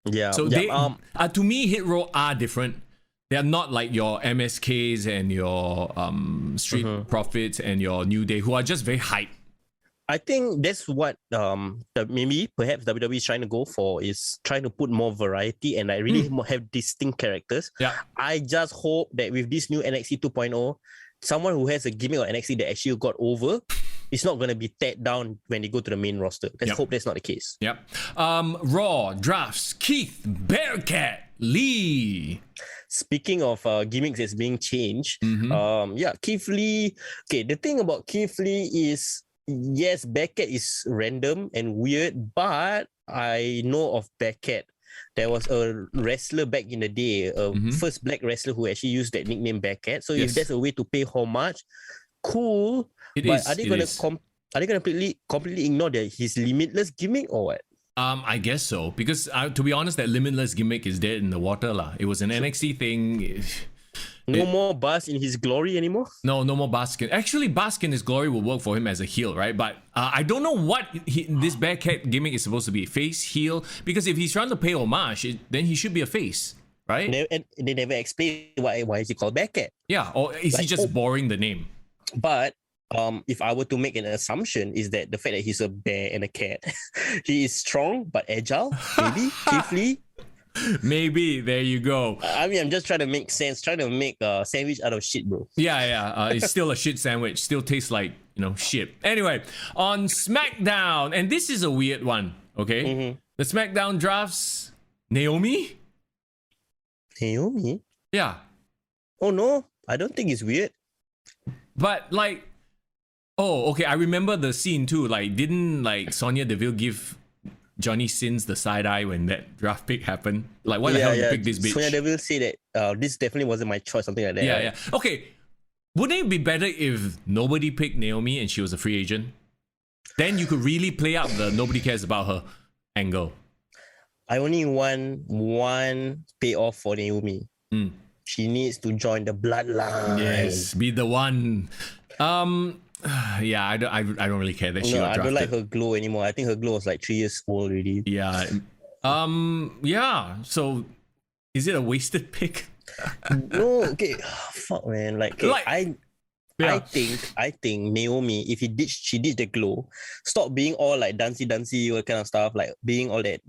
Yeah. So they, to me, Hit Row are different. They're not like your MSKs and your Street Profits and your New Day, who are just very hype. I think that's what maybe perhaps WWE is trying to go for, is trying to put more variety and really have distinct characters. Yeah. I just hope that with this new NXT 2.0, someone who has a gimmick on NXT that actually got over is not going to be teared down when they go to the main roster. Let's hope that's not the case. Yep. Raw drafts Keith Bearcat Lee. Speaking of gimmicks that's being changed, Keith Lee. Okay, the thing about Keith Lee is, yes, Bearcat is random and weird, but I know of Bearcat. There was a wrestler back in the day, first black wrestler who actually used that nickname Bearcat. So if there's a way to pay homage, cool. Are they going to completely ignore his limitless gimmick or what? I guess so, because to be honest, that limitless gimmick is dead in the water lah. It was an NXT thing. No more bask in his glory anymore? No more bask. Actually, bask in his glory will work for him as a heel, right? But I don't know what this Bearcat gimmick is supposed to be. Face, heel? Because if he's trying to pay homage, then he should be a face, right? And they never explain why is he called Bearcat. Yeah, or is he just boring the name? But if I were to make an assumption, is that the fact that he's a bear and a cat, he is strong but agile, maybe, Keith Lee. Maybe, there you go. I mean, I'm just trying to make sense, trying to make a sandwich out of shit, bro. Yeah. It's still a shit sandwich. Still tastes like, shit. Anyway, on SmackDown, and this is a weird one, okay? The SmackDown drafts, Naomi? Naomi? Yeah. Oh no, I don't think it's weird. But like, oh, okay. I remember the scene too. Like, didn't like Sonya Deville give Johnny Sins the side eye when that draft pick happened? Like, why the hell did you pick this bitch? Sonya Deville said that this definitely wasn't my choice, something like that. Yeah, right? yeah. Okay. Wouldn't it be better if nobody picked Naomi and she was a free agent? Then you could really play up the nobody cares about her angle. I only want one payoff for Naomi. She needs to join the bloodline. Yes, be the one. Yeah, I don't really care that she got I drafted. don't like her glow anymore. I think her glow was like 3 years old already. Yeah. Yeah. So, is it a wasted pick? No, okay. Fuck man. Like, okay, I think Naomi, if she did the glow, stop being all like dancey kind of stuff, like being all that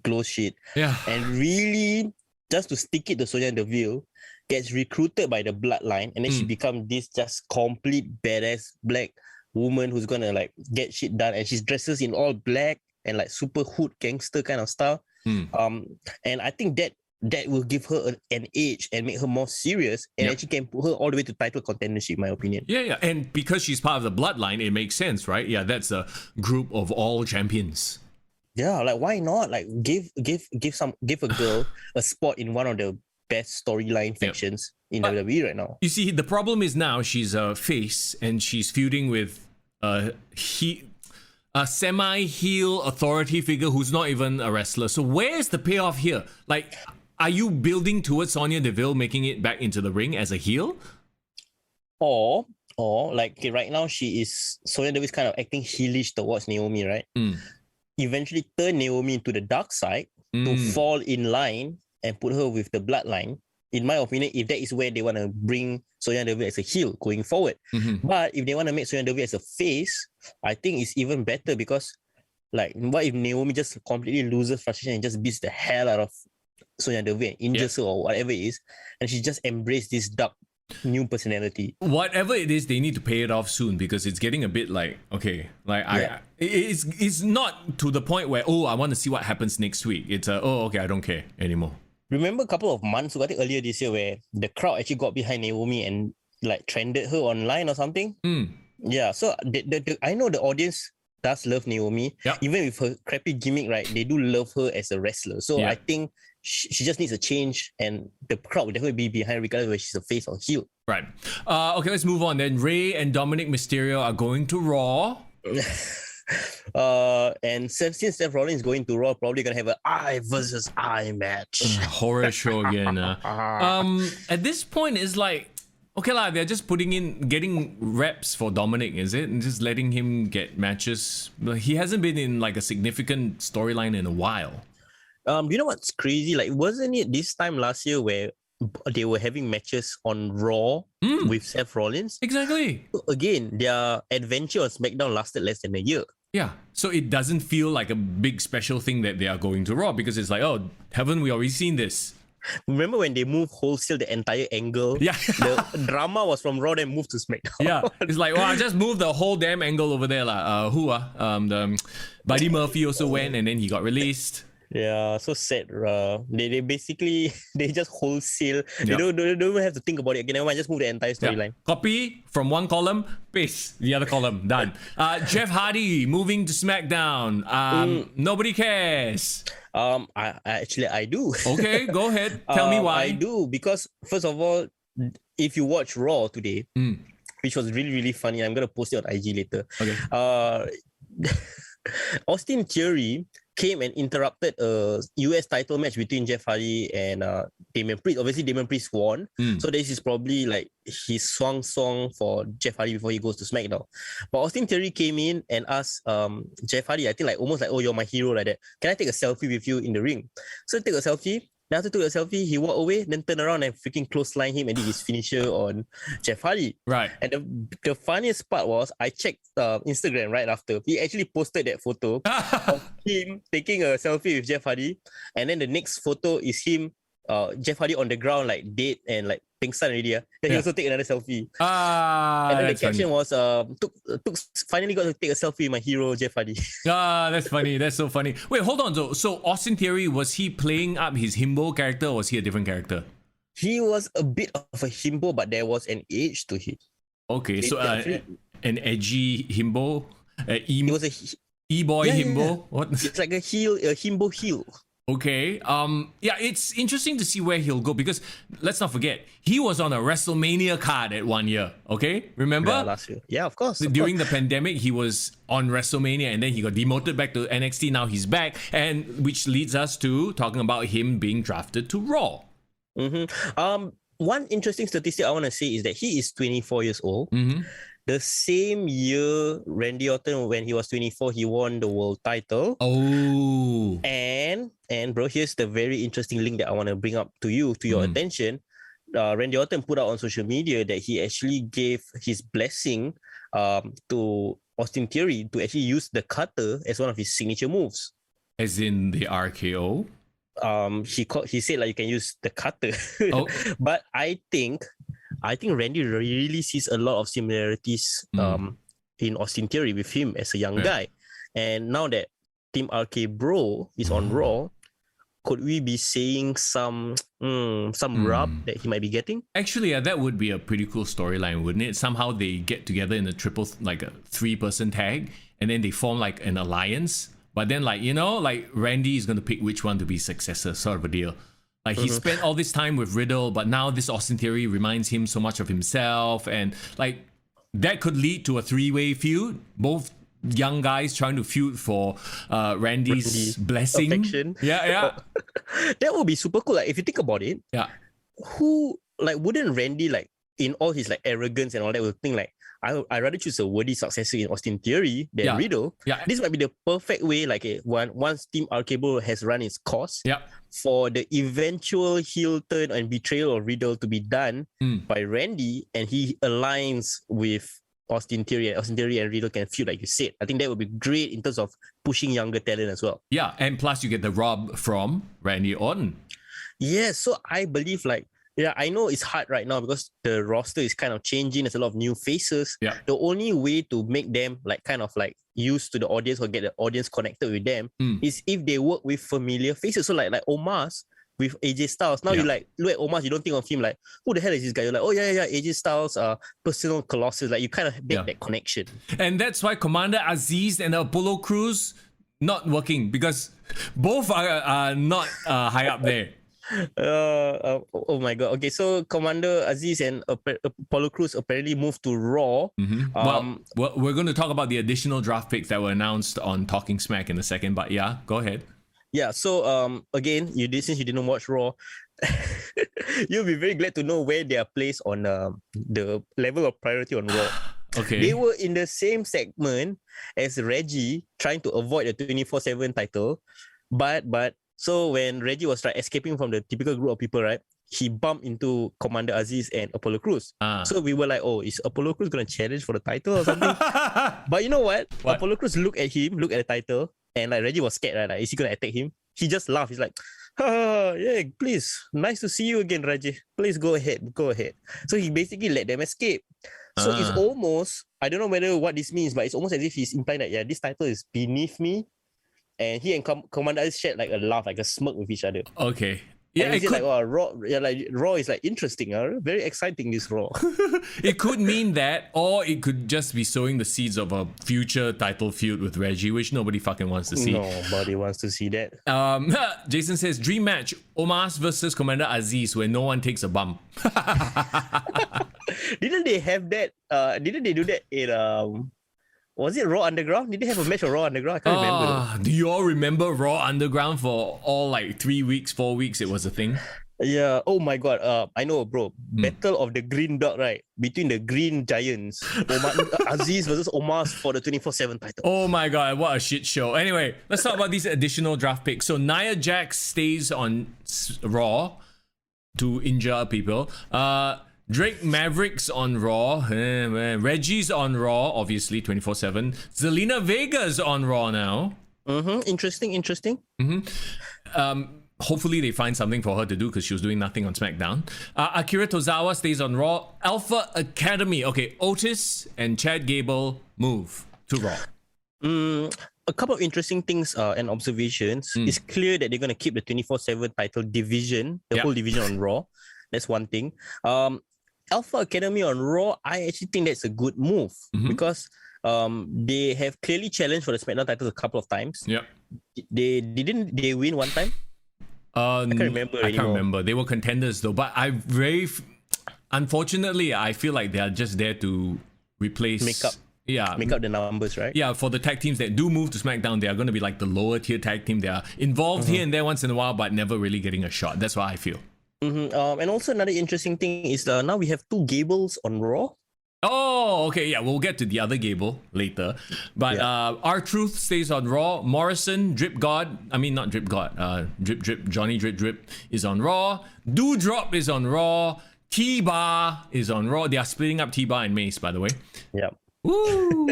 glow shit. Yeah. And really just to stick it to Sonya Deville, gets recruited by the bloodline, and then she become this just complete badass black woman who's gonna like get shit done, and she dresses in all black and like super hood gangster kind of style. And I think that will give her an edge and make her more serious, and actually can put her all the way to title contendership, in my opinion. Yeah. And because she's part of the bloodline, it makes sense, right? Yeah, that's a group of all champions. Yeah, like why not? Like give a girl a spot in one of the best storyline factions in WWE right now. You see, the problem is now she's a face and she's feuding with a semi-heel authority figure who's not even a wrestler. So where's the payoff here? Like, are you building towards Sonya Deville making it back into the ring as a heel? Or like, okay, right now Sonya Deville is kind of acting heelish towards Naomi, right? Eventually turn Naomi into the dark side to fall in line and put her with the bloodline. In my opinion, if that is where they want to bring Sonya Deville as a heel going forward. But if they want to make Sonya Deville as a face, I think it's even better, because like, what if Naomi just completely loses frustration and just beats the hell out of Sonya Deville and injures her or whatever it is, and she just embraced this dark new personality. Whatever it is, they need to pay it off soon, because it's getting a bit like, okay, like it's not to the point where, I want to see what happens next week. It's okay, I don't care anymore. Remember a couple of months ago, I think earlier this year, where the crowd actually got behind Naomi and like trended her online or something? Yeah, so I know the audience does love Naomi. Even with her crappy gimmick, right? They do love her as a wrestler. So I think she just needs a change, and the crowd will definitely be behind regardless whether she's a face or heel. Right. Okay, let's move on then. Rey and Dominic Mysterio are going to Raw. And since Seth Rollins is going to Raw, probably gonna have an eye versus eye match. Horror show again. At this point, it's like, okay lah, they're just getting reps for Dominic, is it? And just letting him get matches. He hasn't been in like a significant storyline in a while. You know what's crazy? Like, wasn't it this time last year where they were having matches on Raw with Seth Rollins? Exactly. So again, their adventure on SmackDown lasted less than a year. Yeah, so it doesn't feel like a big special thing that they are going to Raw, because it's like, oh, haven't we already seen this? Remember when they moved wholesale the entire angle? Yeah. The drama was from Raw, then moved to SmackDown. Yeah, it's like, I just moved the whole damn angle over there. The Buddy Murphy also went, and then he got released. Yeah, so sad. They basically just wholesale. They don't even have to think about it again. Never mind, just move the entire storyline. Copy from one column, paste the other column. Done. Jeff Hardy moving to SmackDown. Nobody cares. I do. Okay, go ahead. Tell me why. I do, because first of all, if you watch Raw today, which was really, really funny, I'm gonna post it on IG later. Okay. Austin Theory came and interrupted a US title match between Jeff Hardy and Damian Priest. Obviously, Damian Priest won. So this is probably like his swan song for Jeff Hardy before he goes to SmackDown. But Austin Theory came in and asked Jeff Hardy, I think like almost like, oh, you're my hero, like that. Can I take a selfie with you in the ring? So he took a selfie. Then after took a selfie, he walked away, then turned around and freaking clothesline him and did his finisher on Jeff Hardy. Right. And the funniest part was, I checked Instagram right after. He actually posted that photo of him taking a selfie with Jeff Hardy. And then the next photo is him, Jeff Hardy on the ground, like dead and like pengsan already. Then he also take another selfie. Ah, And then the that's funny. caption was finally got to take a selfie with my hero Jeff Hardy. Ah, that's funny. That's so funny. Wait, hold on. So Austin Theory, was he playing up his himbo character or was he a different character? He was a bit of a himbo, but there was an age to him. Okay, so an edgy himbo, He was a e-boy himbo. What? It's like a himbo heel. Okay. Yeah, it's interesting to see where he'll go because let's not forget he was on a WrestleMania card at 1 year. Okay, remember? Yeah, last year. Yeah, of course. During the pandemic, he was on WrestleMania and then he got demoted back to NXT. Now he's back, and which leads us to talking about him being drafted to Raw. One interesting statistic I want to say is that he is 24 years old. The same year Randy Orton, when he was 24, he won the world title. Oh. And bro, here's the very interesting link that I want to bring up to your attention. Randy Orton put out on social media that he actually gave his blessing to Austin Theory to actually use the cutter as one of his signature moves. As in the RKO? He said like you can use the cutter. Oh. But I think Randy really sees a lot of similarities in Austin Theory with him as a young guy. And now that Team RK Bro is on Raw, could we be seeing some rub that he might be getting? Actually, that would be a pretty cool storyline, wouldn't it? Somehow they get together in a like a 3-person tag, and then they form like an alliance. But then, like, you know, like Randy is going to pick which one to be successor, sort of a deal. Like he spent all this time with Riddle, but now this Austin Theory reminds him so much of himself, and like that could lead to a 3-way feud. Both young guys trying to feud for Randy's blessing. Affection. Yeah. That would be super cool. Like if you think about it, wouldn't Randy, like in all his like arrogance and all that, would think like I'd rather choose a worthy successor in Austin Theory than Riddle. Yeah. This might be the perfect way, like once Team RK-Bro has run its course, for the eventual heel turn and betrayal of Riddle to be done by Randy, and he aligns with Austin Theory, and Austin Theory and Riddle can feud like you said. I think that would be great in terms of pushing younger talent as well. Yeah, and plus you get the rub from Randy Orton. Yeah, so I believe I know it's hard right now because the roster is kind of changing. There's a lot of new faces. Yeah. The only way to make them like kind of like used to the audience or get the audience connected with them is if they work with familiar faces. So like Omos with AJ Styles. Now you like look at Omos, you don't think of him like, who the hell is this guy? You're like, oh yeah, AJ Styles, personal colossus. Like you kind of make that connection. And that's why Commander Aziz and Apollo Crews not working, because both are not high up there. Oh my god. Okay, so Commander Aziz and Apollo Crews apparently moved to Raw. Well, we're going to talk about the additional draft picks that were announced on Talking Smack in a second, but yeah, go ahead. Yeah, so again, since you didn't watch Raw, you'll be very glad to know where they are placed on the level of priority on Raw. Okay. They were in the same segment as Reggie, trying to avoid the 24/7 title, but so when Reggie was escaping from the typical group of people, right, he bumped into Commander Aziz and Apollo Crews. So we were like, oh, is Apollo Crews going to challenge for the title or something? But you know what? Apollo Crews looked at the title, and like Reggie was scared, right? Like, is he going to attack him? He just laughed. He's like, yeah, please. Nice to see you again, Reggie. Please go ahead. So he basically let them escape. So it's almost, I don't know what this means, but it's almost as if he's implying that, yeah, this title is beneath me. And he and Commander Aziz shared like a laugh, like a smirk with each other. Okay. Yeah, it's like, Raw. Yeah, like Raw is like interesting, very exciting. This Raw. It could mean that, or it could just be sowing the seeds of a future title feud with Reggie, which nobody fucking wants to see. Nobody wants to see that. Jason says dream match: Omos versus Commander Aziz, where no one takes a bump. Didn't they have that? Didn't they do that in was it Raw Underground? Did they have a match of Raw Underground? I can't remember. Do you all remember Raw Underground for all like 3 weeks, 4 weeks? It was a thing. Yeah. Oh my god. I know, bro. Battle of the Green Dot, right? Between the Green Giants, Aziz versus Omos for the 24/7 title. Oh my god, what a shit show. Anyway, let's talk about these additional draft picks. So Nia Jax stays on Raw to injure people. Drake Maverick's on Raw. Reggie's on Raw, obviously 24/7. Zelina Vega's on Raw now. Interesting. hopefully they find something for her to do because she was doing nothing on SmackDown. Akira Tozawa stays on Raw. Alpha Academy. Okay, Otis and Chad Gable move to Raw. A couple of interesting things and observations. It's clear that they're going to keep the 24/7 title division, the whole division on Raw. That's one thing. Alpha Academy on Raw, I actually think that's a good move because they have clearly challenged for the SmackDown titles a couple of times. Yep. They win one time? I can't remember anymore. I can't remember. They were contenders though, but unfortunately, I feel like they are just there to replace... Make up the numbers, right? Yeah, for the tag teams that do move to SmackDown, they are going to be like the lower tier tag team. They are involved here and there once in a while, but never really getting a shot. That's what I feel. And also another interesting thing is now we have two Gables on Raw. Oh, okay. Yeah, we'll get to the other Gable later. But R-Truth stays on Raw. Morrison, Drip God. I mean, not Drip God. Drip, Johnny Drip is on Raw. Doudrop is on Raw. T-Bar is on Raw. They are splitting up T-Bar and Mace, by the way. Yeah. Woo!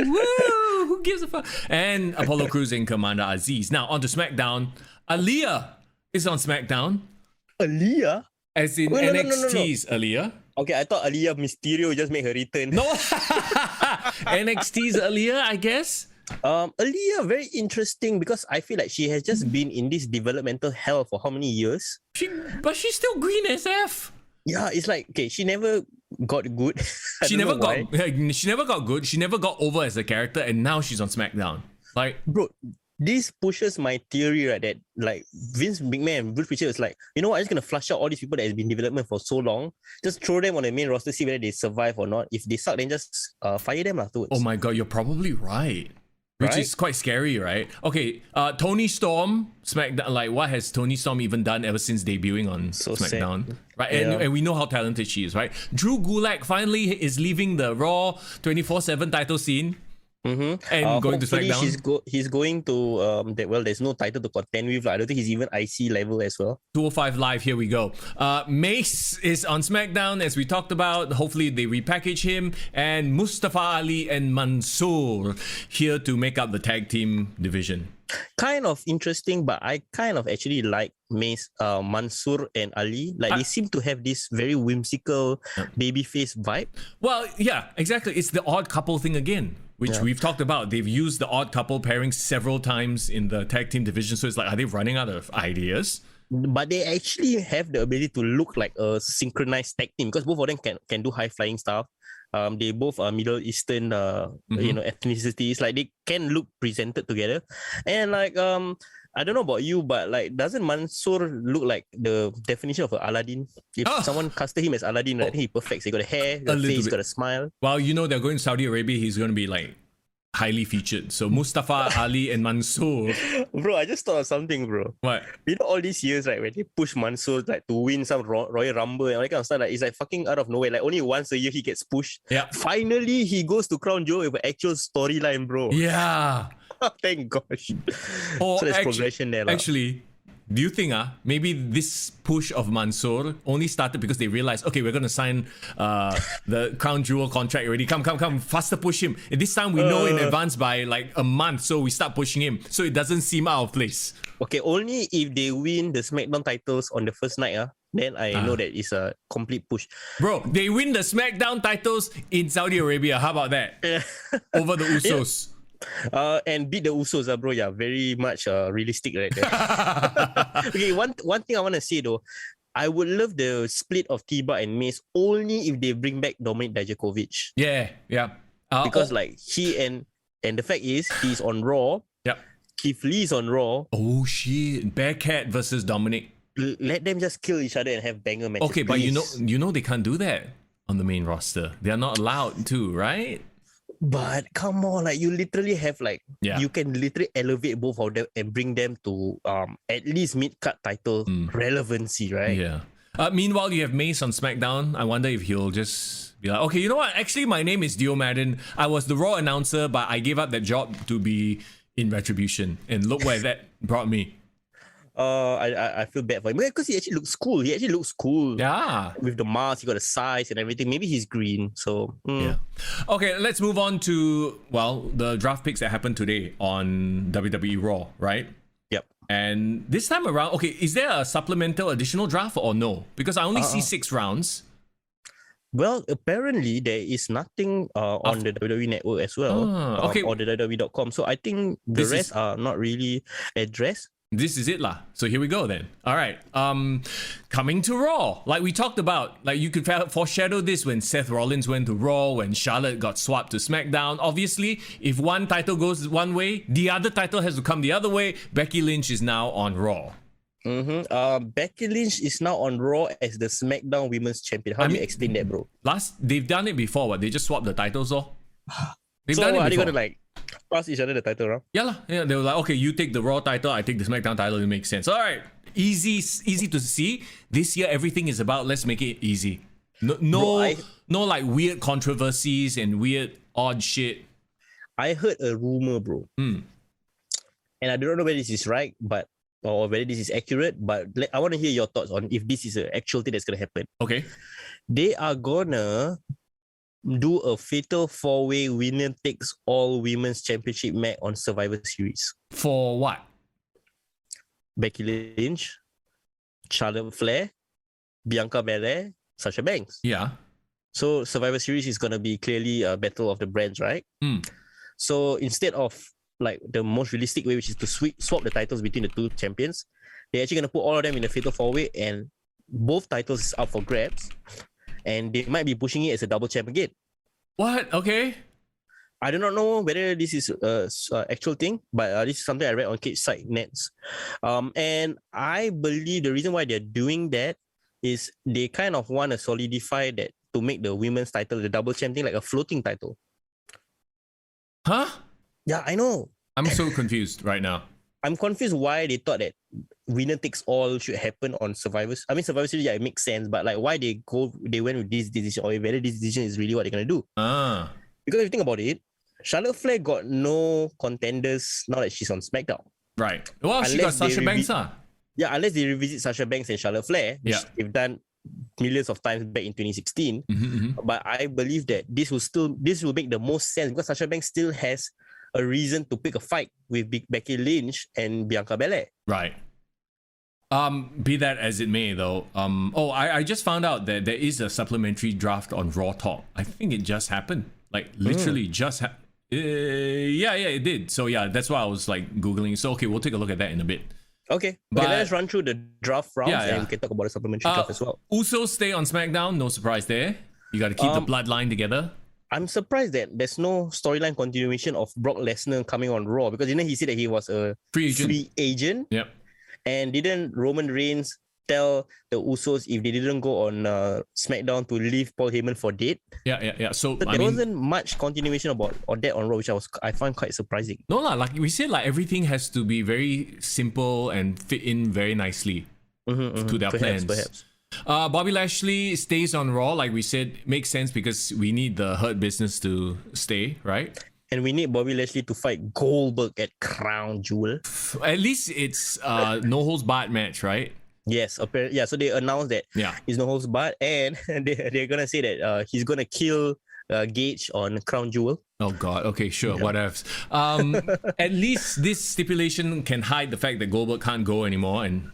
Who gives a fuck? And Apollo Crews and Commander Aziz. Now, on to SmackDown. Aaliyah is on SmackDown. Aaliyah? As in NXT's no. Aaliyah. Okay, I thought Aaliyah Mysterio just made her return. No. NXT's Aaliyah, I guess. Aaliyah, very interesting because I feel like she has just been in this developmental hell for how many years? But she's still green SF. Yeah, it's like, okay, she never got good. She never got good. She never got over as a character, and now she's on SmackDown. Like, bro, this pushes my theory, right? That like Vince McMahon, Bruce Pritchard was like, you know what? I'm just gonna flush out all these people that has been in development for so long. Just throw them on the main roster, see whether they survive or not. If they suck, then just fire them afterwards. Oh my god, you're probably right. Which is quite scary, right? Okay, Tony Storm, SmackDown. Like, what has Tony Storm even done ever since debuting on SmackDown? Sad. Right, Yeah. and we know how talented she is, right? Drew Gulak finally is leaving the Raw 24/7 title scene. And going to SmackDown. He's going to there's no title to contend with. I don't think he's even IC level as well. 205 Live, here we go. Mace is on SmackDown, as we talked about. Hopefully they repackage him. And Mustafa Ali and Mansoor here to make up the tag team division. Kind of interesting, but I kind of actually like Mansoor and Ali. Like they seem to have this very whimsical babyface vibe. Well, yeah, exactly. It's the odd couple thing again, which we've talked about. They've used the odd couple pairing several times in the tag team division. So it's like, are they running out of ideas? But they actually have the ability to look like a synchronized tag team because both of them can do high flying stuff. They both are Middle Eastern, ethnicities. Like they can look presented together, and like I don't know about you, but like doesn't Mansoor look like the definition of Aladdin? If someone casted him as Aladdin, I think he perfects. He got a hair, got a face, got a smile. Well, they're going to Saudi Arabia. He's going to be like highly featured. So Mustafa Ali and Mansoor. Bro, I just thought of something, bro. What? You know all these years, right, when they push Mansoor like to win some Royal Rumble and all that kind of stuff, like it's like fucking out of nowhere. Like only once a year he gets pushed. Yeah. Finally, he goes to Crown Jewel with an actual storyline, bro. Yeah. Thank gosh. Oh, so there's progression there. Actually, do you think maybe this push of Mansoor only started because they realized, okay, we're going to sign the Crown Jewel contract already. Come, faster push him. And this time we know in advance by like a month, so we start pushing him so it doesn't seem out of place. Okay, only if they win the SmackDown titles on the first night, then I know that it's a complete push. Bro, they win the SmackDown titles in Saudi Arabia. How about that? Over the Usos. And beat the Usos, bro. Yeah, very much realistic right there. Okay, one thing I want to say though, I would love the split of T-Bar and Mace only if they bring back Dominic Dijakovic. Yeah. Because like he and the fact is he's on Raw. Yep. Keith Lee's on Raw. Oh shit! Bearcat versus Dominic. Let them just kill each other and have banger matches. Okay, please. but you know they can't do that on the main roster. They are not allowed to, right? But come on, like you literally have like you can literally elevate both of them and bring them to at least mid-card title relevancy, right? Yeah. Meanwhile, you have Mace on SmackDown. I wonder if he'll just be like, okay, you know what? Actually, my name is Dio Madden. I was the Raw announcer, but I gave up that job to be in Retribution, and look where that brought me. I feel bad for him because he actually looks cool. Yeah. With the mask, he got the size and everything. Maybe he's green. So yeah. Okay, let's move on to the draft picks that happened today on WWE Raw, right? Yep. And this time around, okay, is there a supplemental additional draft or no? Because I only see 6 rounds. Well, apparently there is nothing on the WWE network as well, okay. or the WWE.com. So I think the rest are not really addressed. This is it lah. So here we go then. All right. Coming to Raw, like we talked about, like you could foreshadow this when Seth Rollins went to Raw, when Charlotte got swapped to SmackDown. Obviously, if one title goes one way, the other title has to come the other way. Becky Lynch is now on Raw. Becky Lynch is now on Raw as the SmackDown Women's Champion. How do you explain that, bro? They've done it before. What, they just swapped the titles, though. They've so done it are they before. gonna like pass each other the title around? Yeah, they were like, okay, you take the Raw title, I take the SmackDown title. It makes sense. All right, easy to see. This year, everything is about let's make it easy. No like weird controversies and weird odd shit. I heard a rumor, bro, and I don't know whether this is right, or whether this is accurate. But I want to hear your thoughts on if this is an actual thing that's gonna happen. Okay, they are gonna do a fatal 4-way winner takes all women's championship match on Survivor Series. For what? Becky Lynch, Charlotte Flair, Bianca Belair, Sasha Banks. Yeah. So Survivor Series is gonna be clearly a battle of the brands, right? So instead of like the most realistic way, which is to swap the titles between the two champions, they're actually gonna put all of them in a fatal 4-way, and both titles is up for grabs. And they might be pushing it as a double champ again. What? Okay. I do not know whether this is an actual thing, but this is something I read on Cage Side Nets. And I believe the reason why they're doing that is they kind of want to solidify that to make the women's title, the double champ thing, like a floating title. Huh? Yeah, I know. I'm so confused right now. I'm confused why they thought that winner takes all should happen on Survivor Series, yeah, it makes sense, but like why they went with this decision, or whether this decision is really what they're gonna do. Because if you think about it, Charlotte Flair got no contenders now that she's on SmackDown. Right. Well, she got Sasha Banks. Yeah, unless they revisit Sasha Banks and Charlotte Flair, which they've done millions of times back in 2016. But I believe that this will make the most sense because Sasha Banks still has a reason to pick a fight with Becky Lynch and Bianca Belair. Right. Be that as it may, though. I just found out that there is a supplementary draft on Raw Talk. I think it just happened. Like literally just happened. Yeah, it did. So yeah, that's why I was like Googling. So okay, we'll take a look at that in a bit. Okay, let's run through the draft rounds and we can talk about the supplementary draft as well. Usos stay on SmackDown. No surprise there. You got to keep the bloodline together. I'm surprised that there's no storyline continuation of Brock Lesnar coming on Raw because he said that he was a free agent. Yep. And didn't Roman Reigns tell the Usos if they didn't go on SmackDown to leave Paul Heyman for dead? Yeah. So there wasn't much continuation about that on Raw, which I find quite surprising. No lah, like we said, like everything has to be very simple and fit in very nicely to their plans. Perhaps. Bobby Lashley stays on Raw, like we said, makes sense because we need the Hurt Business to stay, right? And we need Bobby Lashley to fight Goldberg at Crown Jewel. At least it's no holds barred match, right? Yes, apparently. Yeah, so they announced that it's no holds barred, and they're gonna say that he's gonna kill Gage on Crown Jewel. Oh God. Okay, sure. Whatever. At least this stipulation can hide the fact that Goldberg can't go anymore, and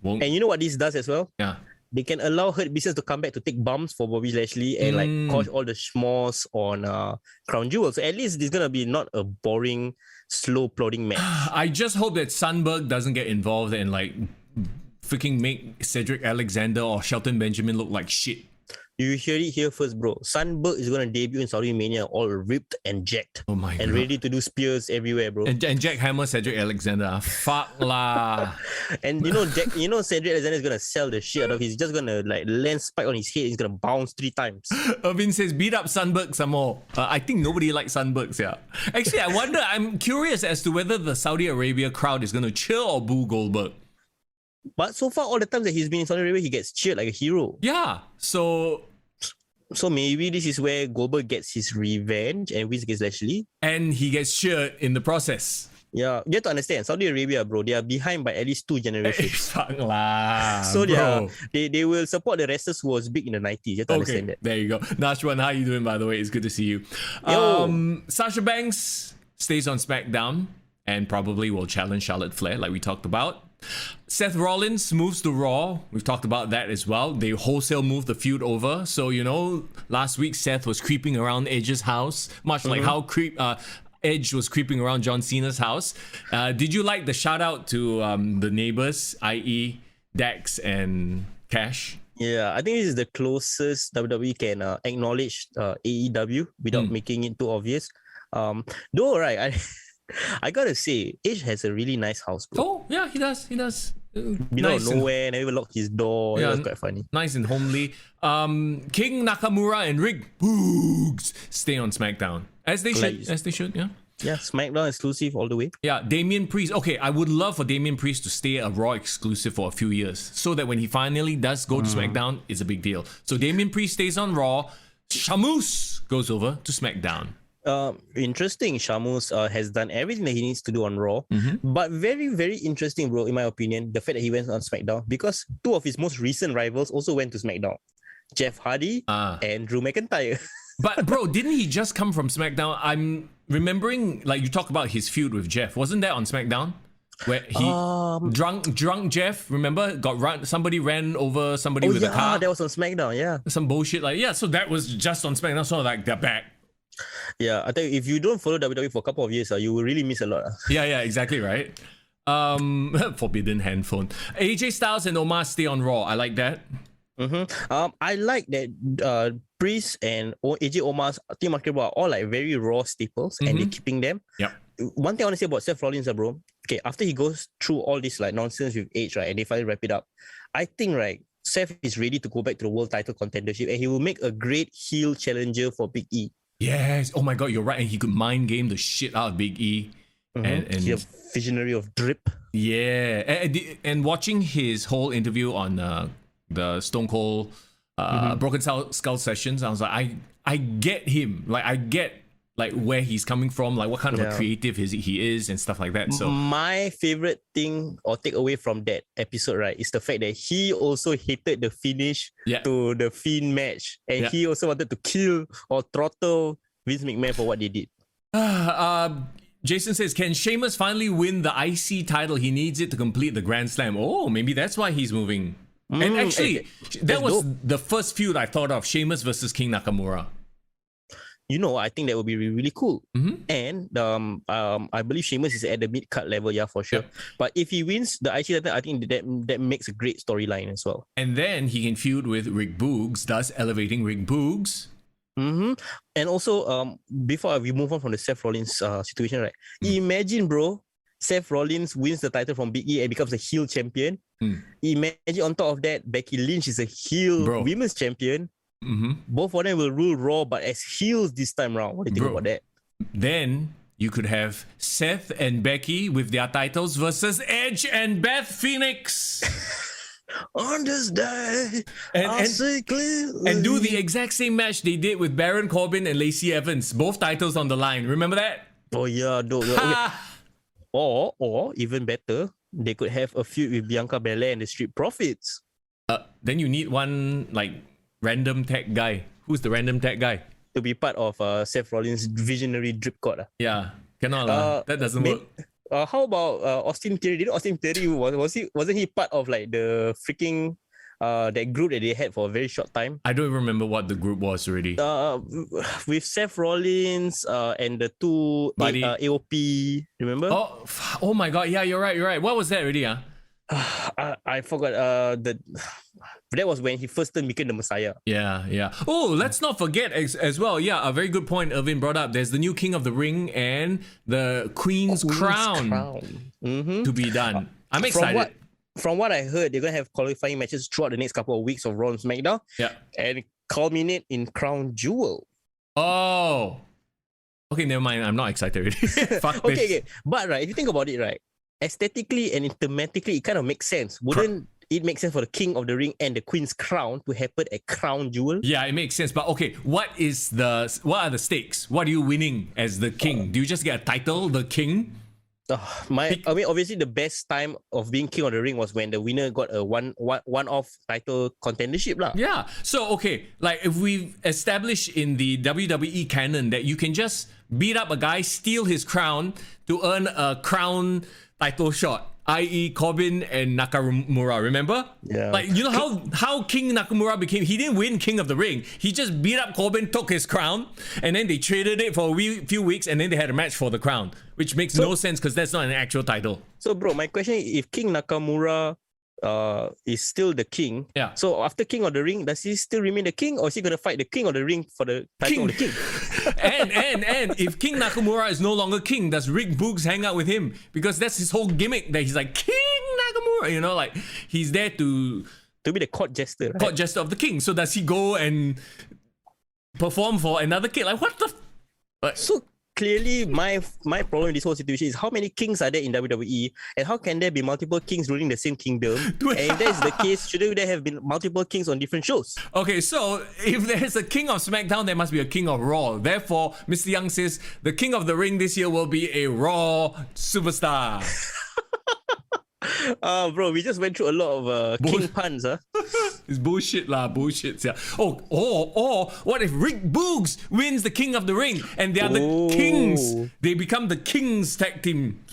won't. And you know what this does as well? Yeah. They can allow Hurt Business to come back to take bumps for Bobby Lashley and like cause all the schmoz on Crown Jewel. So at least it's gonna be not a boring, slow plodding match. I just hope that Sundberg doesn't get involved and like freaking make Cedric Alexander or Shelton Benjamin look like shit. You hear it here first, bro. Sundberg is gonna debut in Saudi Mania all ripped and jacked. Oh my God. And ready to do spears everywhere, bro. And Jack Hammer, Cedric Alexander. Fuck lah. And Cedric Alexander is gonna sell the shit out of. He's just gonna like land spike on his head. He's gonna bounce 3 times. Irvin says beat up Sundberg some more. I think nobody likes Sundbergs, yeah. Actually, I'm curious as to whether the Saudi Arabia crowd is gonna cheer or boo Goldberg. But so far, all the times that he's been in Saudi Arabia, he gets cheered like a hero. Yeah. So maybe this is where Goldberg gets his revenge and wins against Lashley. And he gets cheered in the process. Yeah, you have to understand, Saudi Arabia, bro, they are behind by at least 2 generations. Fuck lah. So they will support the wrestlers who was big in the 90s. You have to understand that. There you go. Nashwan, how you doing, by the way? It's good to see you. Sasha Banks stays on SmackDown. and probably will challenge Charlotte Flair, like we talked about. Seth Rollins moves to Raw. We've talked about that as well. They wholesale moved the feud over. So, last week Seth was creeping around Edge's house, much like how Edge was creeping around John Cena's house. Did you like the shout out to the neighbors, i.e. Dax and Cash? Yeah, I think this is the closest WWE can acknowledge AEW without making it too obvious. Though, right, I gotta say, Edge has a really nice house, bro. Oh, yeah, he does. Middle of nowhere, never lock his door. Yeah, it was quite funny. Nice and homely. King Nakamura and Rick Boogs stay on SmackDown. As they should, yeah. Yeah, SmackDown exclusive all the way. Yeah, Damian Priest. Okay, I would love for Damian Priest to stay a Raw exclusive for a few years, so that when he finally does go to SmackDown, it's a big deal. So Damian Priest stays on Raw. Shamus goes over to SmackDown. Interesting. Shamus has done everything that he needs to do on Raw, but very, very interesting, bro, in my opinion, the fact that he went on SmackDown, because two of his most recent rivals also went to SmackDown, Jeff Hardy and Drew McIntyre. But bro, didn't he just come from SmackDown? I'm remembering, like, you talk about his feud with Jeff. Wasn't that on SmackDown? Where he drunk Jeff, remember, somebody ran over somebody with a car. That was on SmackDown. Yeah, some bullshit so that was just on SmackDown. So like they're back. Yeah, I tell you, if you don't follow WWE for a couple of years, you will really miss a lot. Yeah, exactly right. Forbidden handphone. AJ Styles and Omar stay on Raw. I like that. I like that Priest and AJ Omar's Team Market are all like very Raw staples, and they're keeping them. Yep. One thing I want to say about Seth Rollins, bro. Okay, after he goes through all this like nonsense with Edge, right, and they finally wrap it up, I think, right, Seth is ready to go back to the world title contendership, and he will make a great heel challenger for Big E. Yes. Oh my God, you're right. And he could mind game the shit out of Big E. And he's a visionary of drip. Yeah. And watching his whole interview on the Stone Cold Broken Skull sessions, I was like, I get him. Like, I get like where he's coming from, like what kind of a creative he is and stuff like that. So my favorite thing or takeaway from that episode, right, is the fact that he also hated the finish to the Fiend match, and he also wanted to kill or throttle Vince McMahon for what they did. Jason says, can Sheamus finally win the IC title? He needs it to complete the Grand Slam. Oh, maybe that's why he's moving. And actually, that was the first feud I thought of, Sheamus versus King Nakamura. I think that would be really, really cool. And I believe Sheamus is at the mid-card level, for sure. But if he wins the IC title, I think that makes a great storyline as well. And then he can feud with Rick Boogs, thus elevating Rick Boogs. And also, before we move on from the Seth Rollins situation, right? Imagine, bro, Seth Rollins wins the title from Big E and becomes a heel champion. Imagine on top of that, Becky Lynch is a heel women's champion. Both of them will rule Raw, but as heels this time round. What do you think about that? Then you could have Seth and Becky with their titles versus Edge and Beth Phoenix. On this day, I'll say clearly. And do the exact same match they did with Baron Corbin and Lacey Evans. Both titles on the line. Remember that? Oh yeah, okay. Or even better, they could have a feud with Bianca Belair and the Street Profits. Then you need one like random tag guy. Who's the random tag guy? To be part of Seth Rollins' visionary drip code. Yeah, cannot. That doesn't work. How about Austin Theory? Did Austin Theory wasn't he part of like the freaking that group that they had for a very short time? I don't even remember what the group was already. With Seth Rollins and the two AOP, remember? Oh my God! Yeah, you're right. What was that already? I forgot. That was when he first became the Messiah. Yeah. Oh, let's not forget as well. Yeah, a very good point Irvin brought up. There's the new King of the Ring and the Queen's Crown. To be done. I'm excited. From what I heard, they're going to have qualifying matches throughout the next couple of weeks of Raw and SmackDown. Yeah. And culminate in Crown Jewel. Oh. Okay, never mind. I'm not excited already. Fuck this. Okay. But right, if you think about it, right, aesthetically and thematically, it kind of makes sense. Wouldn't it make sense for the King of the Ring and the Queen's Crown to happen at Crown Jewel? Yeah, it makes sense. But okay, what are the stakes? What are you winning as the king? Do you just get a title, the king? Obviously the best time of being King of the Ring was when the winner got a one-off title contendership lah. Yeah. So okay, like if we've established in the WWE canon that you can just beat up a guy, steal his crown to earn a crown title shot, i.e. Corbin and Nakamura, remember? Yeah. Like, you know how King Nakamura became, he didn't win King of the Ring. He just beat up Corbin, took his crown, and then they traded it for a few weeks, and then they had a match for the crown, which makes no sense because that's not an actual title. So, bro, my question is, if King Nakamura is still the king, Yeah. so after King of the Ring, does he still remain the king, or is he gonna fight the King of the Ring for the title of the king? and if King Nakamura is no longer king, does Rick Boogs hang out with him? Because that's his whole gimmick, that he's like King Nakamura, you know, like he's there to To be the court jester, right? court jester of the king. So does he go and perform for another king? Like what the? So clearly, my problem in this whole situation is how many kings are there in WWE, and how can there be multiple kings ruling the same kingdom? And if that is the case, shouldn't there have been multiple kings on different shows? Okay, so if there's a king of SmackDown, there must be a king of Raw. Therefore, Mr. Young says the king of the ring this year will be a Raw superstar. Bro, we just went through a lot of king puns, huh? It's bullshit lah, bullshit. Yeah. Or what if Rick Boogs wins the King of the Ring and they are the kings? They become the kings tag team.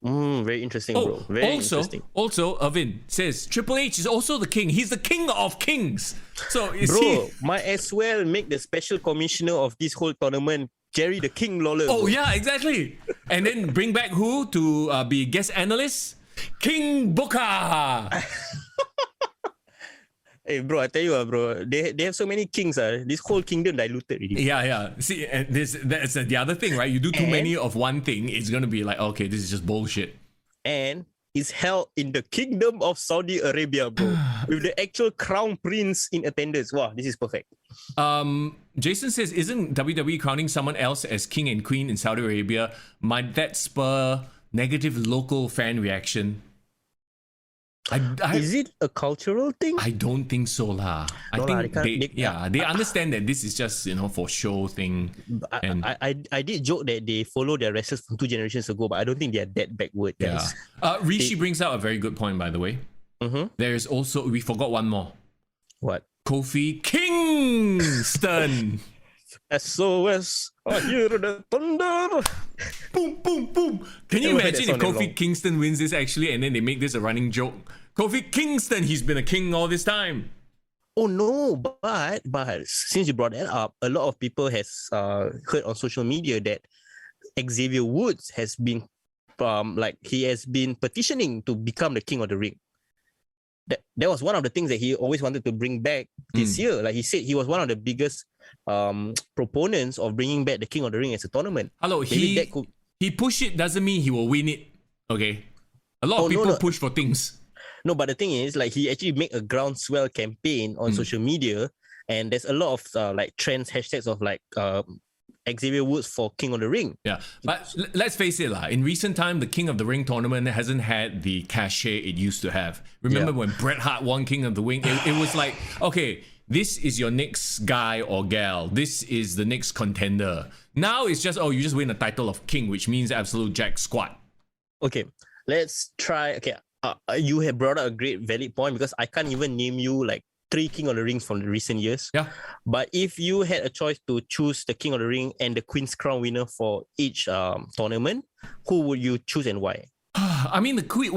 Very interesting, bro. Very interesting. Also, Irvin says Triple H is also the king. He's the king of kings. So is Bro, he? might as well make the special commissioner of this whole tournament Jerry the King Lawler. Oh bro. yeah, exactly. And then bring back who to be guest analyst? King Booker. Hey, bro, I tell you, bro, they have so many kings. This whole kingdom diluted already. Yeah. See, and that's the other thing, right? You do too many of one thing, it's gonna be like, okay, this is just bullshit. And it's held in the Kingdom of Saudi Arabia, bro, with the actual crown prince in attendance. Wow, this is perfect. Jason says, isn't WWE crowning someone else as king and queen in Saudi Arabia? Might that spur negative local fan reaction? Is it a cultural thing? I don't think so lah. I think they understand that this is just, for show thing. And I did joke that they follow their wrestlers from 2 generations ago, but I don't think they are that backward, guys. Rishi brings out a very good point, by the way. There is also, we forgot one more. What? Kofi Kingston. SOS, I hear the thunder. Boom, boom, boom. Can you imagine if Kofi Kingston wins this actually, and then they make this a running joke? Kofi Kingston, he's been a king all this time. Oh no, but since you brought that up, a lot of people has heard on social media that Xavier Woods has been he has been petitioning to become the king of the ring. That was one of the things that he always wanted to bring back this year. Like he said, he was one of the biggest proponents of bringing back the King of the Ring as a tournament. Hello, he push it doesn't mean he will win it. Okay, a lot of people push for things. No, but the thing is, like, he actually made a groundswell campaign on social media, and there's a lot of trends, hashtags of Xavier Woods for King of the Ring. Yeah, but let's face it, in recent time, the King of the Ring tournament hasn't had the cachet it used to have. Remember when Bret Hart won King of the Ring? It was like, okay, this is your next guy or gal. This is the next contender. Now it's just, you just win a title of king, which means absolute jack squat. Okay, let's try. Okay, you have brought up a great valid point, because I can't even name you 3 King of the Rings from the recent years. Yeah. But if you had a choice to choose the King of the Ring and the Queen's Crown winner for each tournament, who would you choose and why? I mean, the Queen.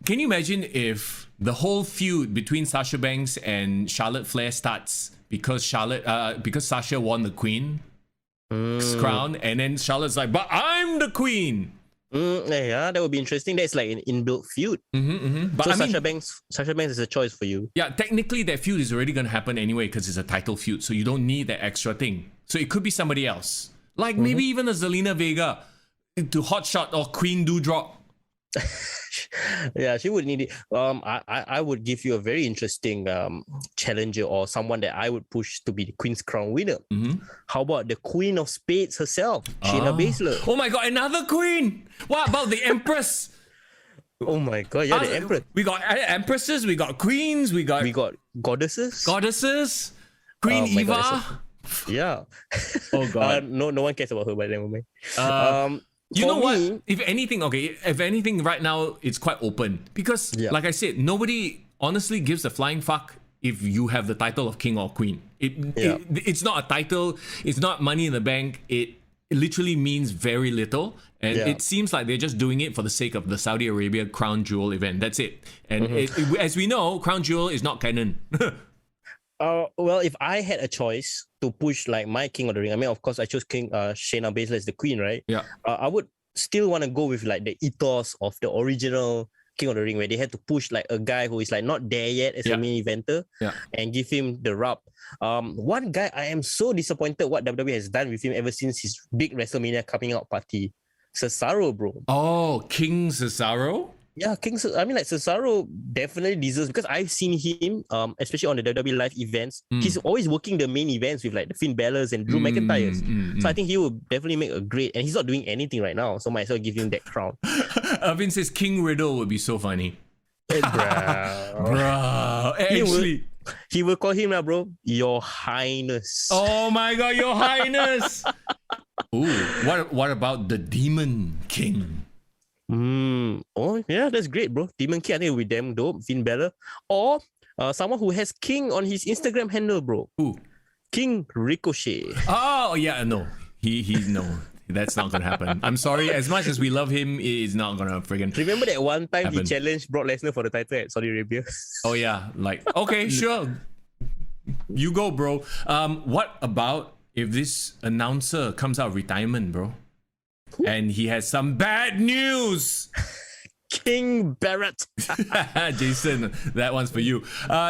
Can you imagine if the whole feud between Sasha Banks and Charlotte Flair starts because Sasha won the Queen's crown, and then Charlotte's like, but I'm the Queen. Yeah, that would be interesting. That's like an inbuilt feud. But so Sasha Banks is a choice for you. Yeah, technically that feud is already going to happen anyway because it's a title feud, so you don't need that extra thing. So it could be somebody else, like maybe even a Zelina Vega to Hotshot or Queen Doudrop. Yeah, she would need it. I would give you a very interesting challenger, or someone that I would push to be the Queen's Crown winner. How about the Queen of Spades herself, Shayna Baszler? Oh my god, another queen! What about the Empress? Oh my god, yeah, the Empress. We got empresses, we got queens, we got goddesses. Queen Eva. God, yeah. Oh god. No one cares about her by the moment. You know what? If anything, right now it's quite open because, like I said, nobody honestly gives a flying fuck if you have the title of king or queen. It's not a title. It's not money in the bank. literally means very little. And Yeah. it seems like they're just doing it for the sake of the Saudi Arabia Crown Jewel event. That's it. And as we know, Crown Jewel is not canon. Well, if I had a choice to push like my King of the Ring, I mean, of course, I chose King Shayna Baszler as the queen, right? Yeah. I would still want to go with like the ethos of the original King of the Ring, where they had to push like a guy who is like not there yet as a main eventer, and give him the rub. One guy I am so disappointed what WWE has done with him ever since his big WrestleMania coming out party, Cesaro, bro. Oh, King Cesaro? Yeah, I mean, like Cesaro definitely deserves, because I've seen him, especially on the WWE live events. He's always working the main events with like the Finn Balor's and Drew McIntyre's. So I think he will definitely make a great, and he's not doing anything right now, so might as well give him that crown. Irvin says King Riddle would be so funny. Bruh. Actually. He will call him now, bro, Your Highness. Oh my God, Your Highness. Ooh, what about the Demon King? Oh yeah, that's great, bro. Demon King, I think will be damn dope. Finn Balor, or someone who has King on his Instagram handle, bro. Who? King Ricochet. Oh yeah, no, he no, that's not gonna happen. I'm sorry. As much as we love him, it's not gonna friggin' Remember that one time happen. he challenged Brock Lesnar for the title at Saudi Arabia? Oh yeah, like okay, sure, you go, bro. What about if this announcer comes out of retirement, bro? And he has some bad news. King Barrett. Jason, that one's for you.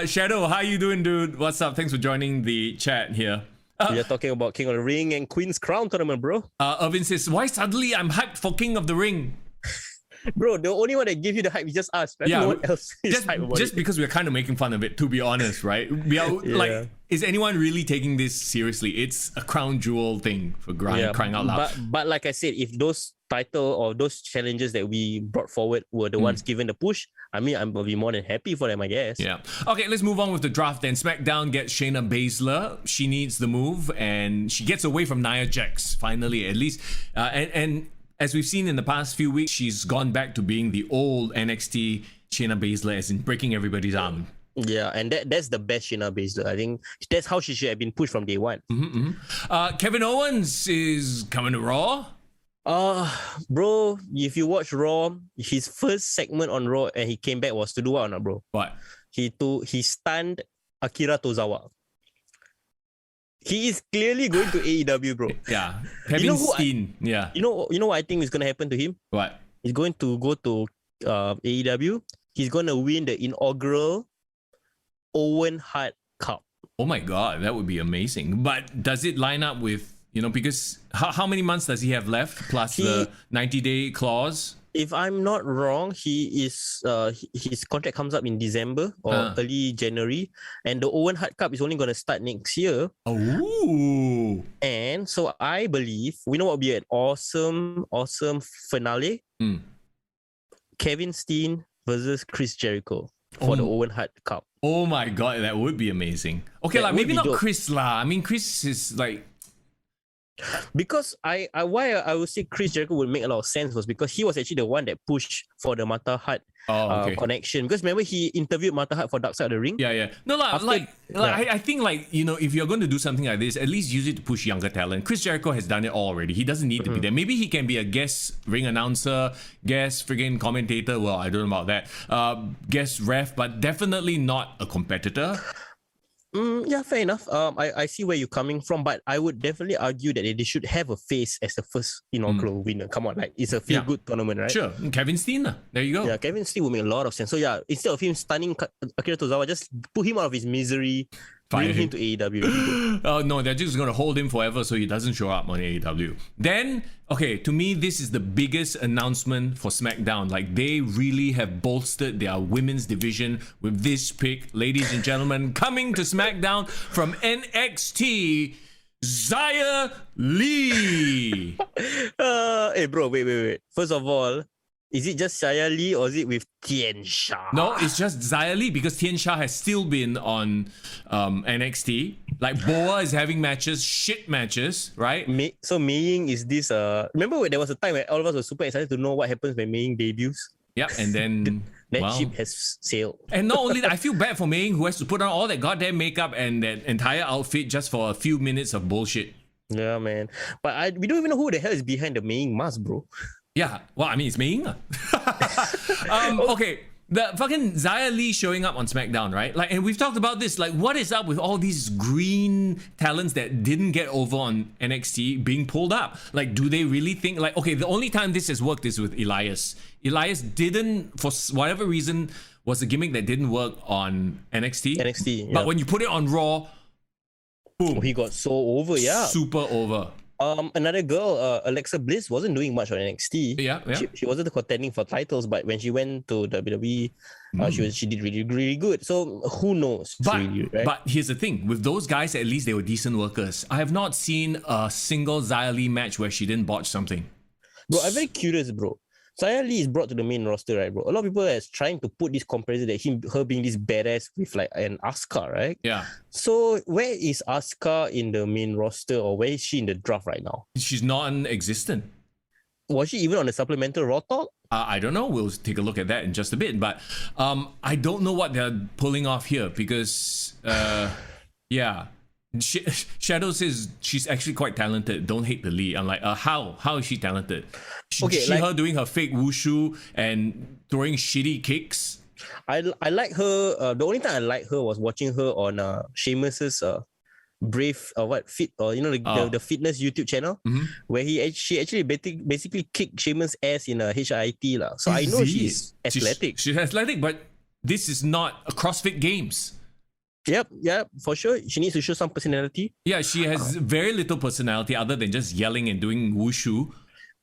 Shadow, how you doing, dude? What's up? Thanks for joining the chat here. We are talking about King of the Ring and Queen's Crown tournament, bro. Irvin says, why suddenly I'm hyped for King of the Ring? Bro, the only one that gave you the hype is just us. Right? No one else is hype about just it. because we're kind of making fun of it, to be honest, right? We are like, is anyone really taking this seriously? It's a crown jewel thing for crying out loud. But like I said, if those title or those challenges that we brought forward were the ones given the push, I mean, I'm gonna be more than happy for them, I guess. Yeah. Okay, let's move on with the draft then. SmackDown gets Shayna Baszler. She needs the move, and she gets away from Nia Jax finally, at least. And as we've seen in the past few weeks, she's gone back to being the old NXT Shayna Baszler, as in breaking everybody's arm. Yeah, and that's the best Shayna Baszler. I think that's how she should have been pushed from day one. Kevin Owens is coming to Raw. Bro, if you watch Raw, his first segment on Raw and he came back was to do what or not, bro? What? He stunned Akira Tozawa. He is clearly going to AEW, bro. Yeah. Kevin Steen. Yeah. You know what I think is gonna happen to him? What? He's going to go to AEW. He's gonna win the inaugural Owen Hart Cup. Oh my God, that would be amazing. But does it line up with, because how many months does he have left plus the 90-day clause? If I'm not wrong, he is his contract comes up in December or early January, and the Owen Hart Cup is only going to start next year. Oh, and so I believe we know what would be an awesome finale. Kevin Steen versus Chris Jericho for the Owen Hart Cup. Oh my God, that would be amazing. Okay, That like maybe would not be dope. Chris lah. I mean, Chris is like. Because why I would say Chris Jericho would make a lot of sense was because he was actually the one that pushed for the Mata Hart connection. Because remember he interviewed Mata Hart for Dark Side of the Ring. Yeah. No, I think if you're going to do something like this, at least use it to push younger talent. Chris Jericho has done it already. He doesn't need to be there. Maybe he can be a guest ring announcer, guest friggin' commentator. Well, I don't know about that. Guest ref, but definitely not a competitor. Yeah, fair enough. I see where you're coming from, but I would definitely argue that they should have a face as the first inaugural winner. Come on, like it's a feel-good tournament, right? Sure, Kevin Steen. There you go. Yeah, Kevin Steen would make a lot of sense. So yeah, instead of him stunning Akira Tozawa, just put him out of his misery, bring him to AEW. Oh no, they're just gonna hold him forever so he doesn't show up on AEW. Then, okay, to me, this is the biggest announcement for SmackDown. Like, they really have bolstered their women's division with this pick, ladies and gentlemen, coming to SmackDown from NXT, Xia Li. Hey bro, wait. First of all, is it just Xia Li or is it with Tian Sha? No, it's just Xia Li because Tian Sha has still been on NXT. Like, Boa is having shit matches, right? So Mei Ying is this remember when there was a time where all of us were super excited to know what happens when Mei Ying debuts? Yep, and then that ship has sailed. And not only that, I feel bad for Mei Ying, who has to put on all that goddamn makeup and that entire outfit just for a few minutes of bullshit. Yeah, man. But we don't even know who the hell is behind the main mask, bro. Yeah, well, I mean, it's Mei Ying. Okay, the fucking Xia Li showing up on SmackDown, right? Like, and we've talked about this. Like, what is up with all these green talents that didn't get over on NXT being pulled up? Like, do they really think, like, okay, the only time this has worked is with Elias. Elias didn't, for whatever reason, was a gimmick that didn't work on NXT. NXT, yeah. But when you put it on Raw, boom, He got so over, yeah. super over. Another girl, Alexa Bliss, wasn't doing much on NXT. Yeah. She wasn't contending for titles, but when she went to WWE, she did really, really good. So who knows? Really, right? But here's the thing: with those guys, at least they were decent workers. I have not seen a single Xia Li match where she didn't botch something. Bro, I'm very curious, bro. Xia Li is brought to the main roster, right, bro? A lot of people are trying to put this comparison that her being this badass with like an Asuka, right? Yeah. So where is Asuka in the main roster, or where is she in the draft right now? She's non-existent. Was she even on the supplemental Raw Talk? I don't know. We'll take a look at that in just a bit. But I don't know what they're pulling off here because, yeah. Shadow says she's actually quite talented. Don't hate the Lee. I'm like, how? How is she talented? Her doing her fake wushu and throwing shitty kicks. I like her. The only time I like her was watching her on Sheamus's Brave the fitness YouTube channel, where she actually basically kicked Sheamus' ass in a HIT lah. So I know she's athletic. She's athletic, but this is not a CrossFit Games. Yep, for sure. She needs to show some personality. Yeah, she has very little personality other than just yelling and doing wushu.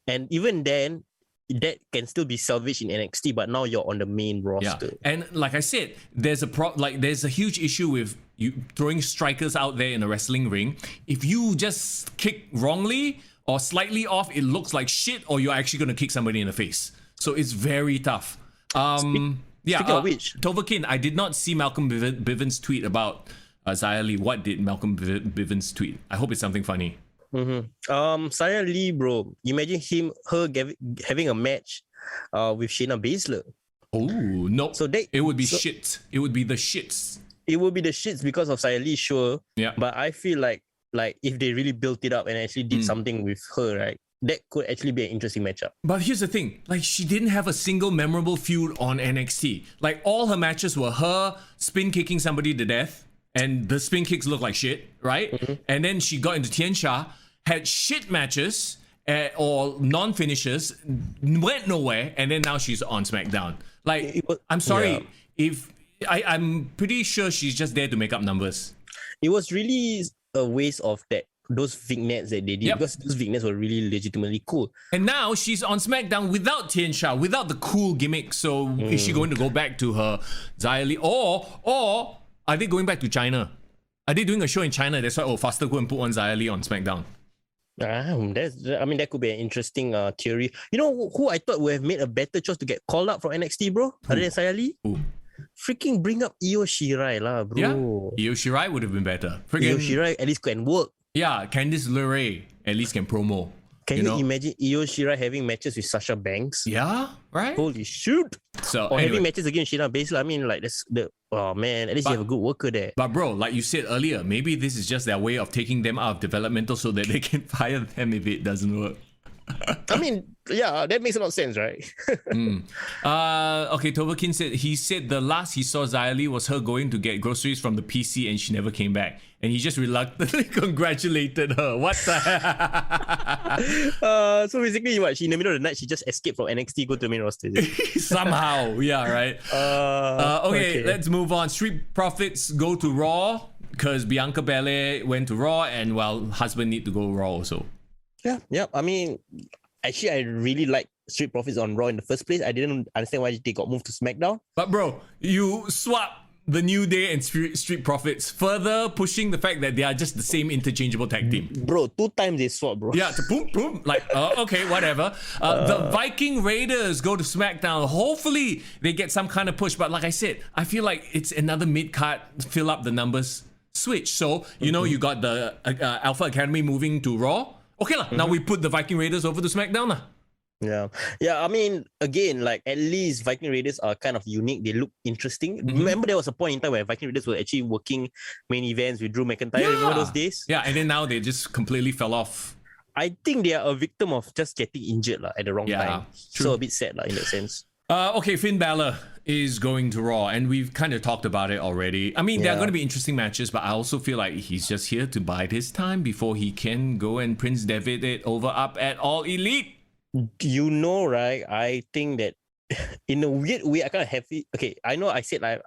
And even then, that can still be salvaged in NXT, but now you're on the main roster. Yeah. And like I said, there's a huge issue with you throwing strikers out there in a wrestling ring. If you just kick wrongly or slightly off, it looks like shit, or you're actually going to kick somebody in the face. So it's very tough. Speaking of which, Tovakin, I did not see Malcolm Bivens tweet about Xia Li. What did Malcolm Bivens tweet? I hope it's something funny. Xia Li, bro. Imagine her having a match with Shayna Baszler. Oh no! So it would be shit. It would be the shits. It would be the shits because of Xia Li, sure. Yeah. But I feel like if they really built it up and actually did something with her, right, that could actually be an interesting matchup. But here's the thing, like, she didn't have a single memorable feud on NXT. Like, all her matches were her spin kicking somebody to death, and the spin kicks look like shit, right? And then she got into Tian Sha, had shit matches or non-finishes, went nowhere, and then now she's on SmackDown. Like, I'm sorry, I'm pretty sure she's just there to make up numbers. It was really a waste of those vignettes that they did, because those vignettes were really legitimately cool. And now she's on SmackDown without Tian Sha, without the cool gimmick. So is she going to go back to her Xia Li, or are they going back to China? Are they doing a show in China? That's why faster go and put one Xia Li on SmackDown. That could be an interesting theory. You know who I thought would have made a better choice to get called up from NXT, bro? Other than Xia Li? Freaking bring up Io Shirai lah, bro. Yeah, Io Shirai would have been better. Io Shirai at least can work. Yeah, Candice LeRae at least can promo. Can you imagine Io Shirai having matches with Sasha Banks? Yeah, right? Holy shoot. Or having matches against Shayna Baszler. I mean, like, at least you have a good worker there. But bro, like you said earlier, maybe this is just their way of taking them out of developmental so that they can fire them if it doesn't work. I mean, yeah, that makes a lot of sense, right? Okay, Tovakin said the last he saw Xia Li was her going to get groceries from the PC and she never came back. And he just reluctantly congratulated her. What the hell? So basically, what? She in the middle of the night, she just escaped from NXT, go to the main roster. Somehow, yeah, right. Okay, let's move on. Street Profits go to Raw because Bianca Belair went to Raw, and husband need to go Raw also. Yeah. I mean, actually, I really like Street Profits on Raw in the first place. I didn't understand why they got moved to SmackDown. But bro, you swap the New Day and Street Profits, further pushing the fact that they are just the same interchangeable tag team. Bro, 2 times they swap, bro. Yeah, boom. Like, okay, whatever. The Viking Raiders go to SmackDown. Hopefully, they get some kind of push. But like I said, I feel like it's another mid-card, fill up the numbers switch. So, you got the Alpha Academy moving to Raw. Okay, now we put the Viking Raiders over to SmackDown. Yeah. I mean, again, like at least Viking Raiders are kind of unique. They look interesting. Remember, there was a point in time where Viking Raiders were actually working main events with Drew McIntyre. Remember those days? Yeah, and then now they just completely fell off. I think they are a victim of just getting injured at the wrong time. True. So a bit sad in that sense. Okay, Finn Balor is going to Raw, and we've kind of talked about it already. I mean, there are going to be interesting matches, but I also feel like he's just here to bide his time before he can go and Prince Devitt it over up at All Elite. You know, right? I think that in a weird way, I kind of happy. Okay, I know I said I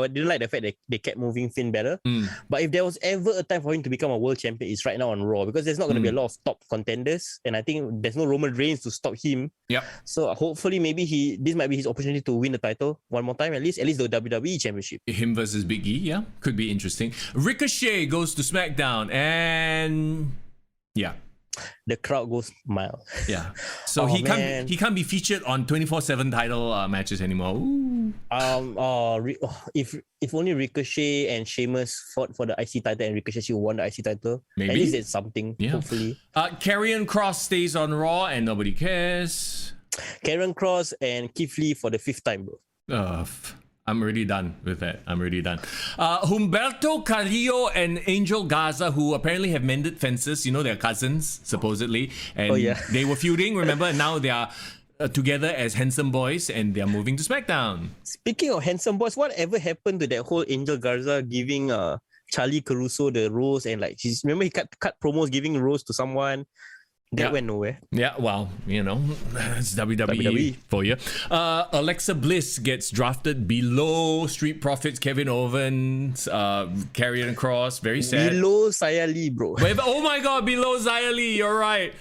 didn't like the fact that they kept moving Finn Balor. But if there was ever a time for him to become a world champion, it's right now on Raw, because there's not going to be a lot of top contenders, and I think there's no Roman Reigns to stop him. Yep. So hopefully, maybe this might be his opportunity to win the title one more time, at least the WWE Championship. Him versus Big E, yeah, could be interesting. Ricochet goes to SmackDown, and yeah. The crowd goes mild. Yeah. So he can't be featured on 24/7 title matches anymore. Ooh. If only Ricochet and Sheamus fought for the IC title and Ricochet won the IC title. Maybe. At least it's something. Yeah. Hopefully. Karrion Kross stays on Raw and nobody cares. Karrion Kross and Keith Lee for the 5th time, bro. I'm already done with that. Humberto Carrillo and Angel Garza, who apparently have mended fences. You know, they're cousins, supposedly. And they were feuding, remember? And now they are together as handsome boys, and they're moving to SmackDown. Speaking of handsome boys, whatever happened to that whole Angel Garza giving Charlie Caruso the rose, and like, remember he cut promos giving rose to someone? That went nowhere. Yeah, well, you know, it's WWE for you. Alexa Bliss gets drafted below Street Profits, Kevin Owens, Karrion Kross. Very sad. Below Xia Li, bro. Oh my God, below Xia Li. You're right.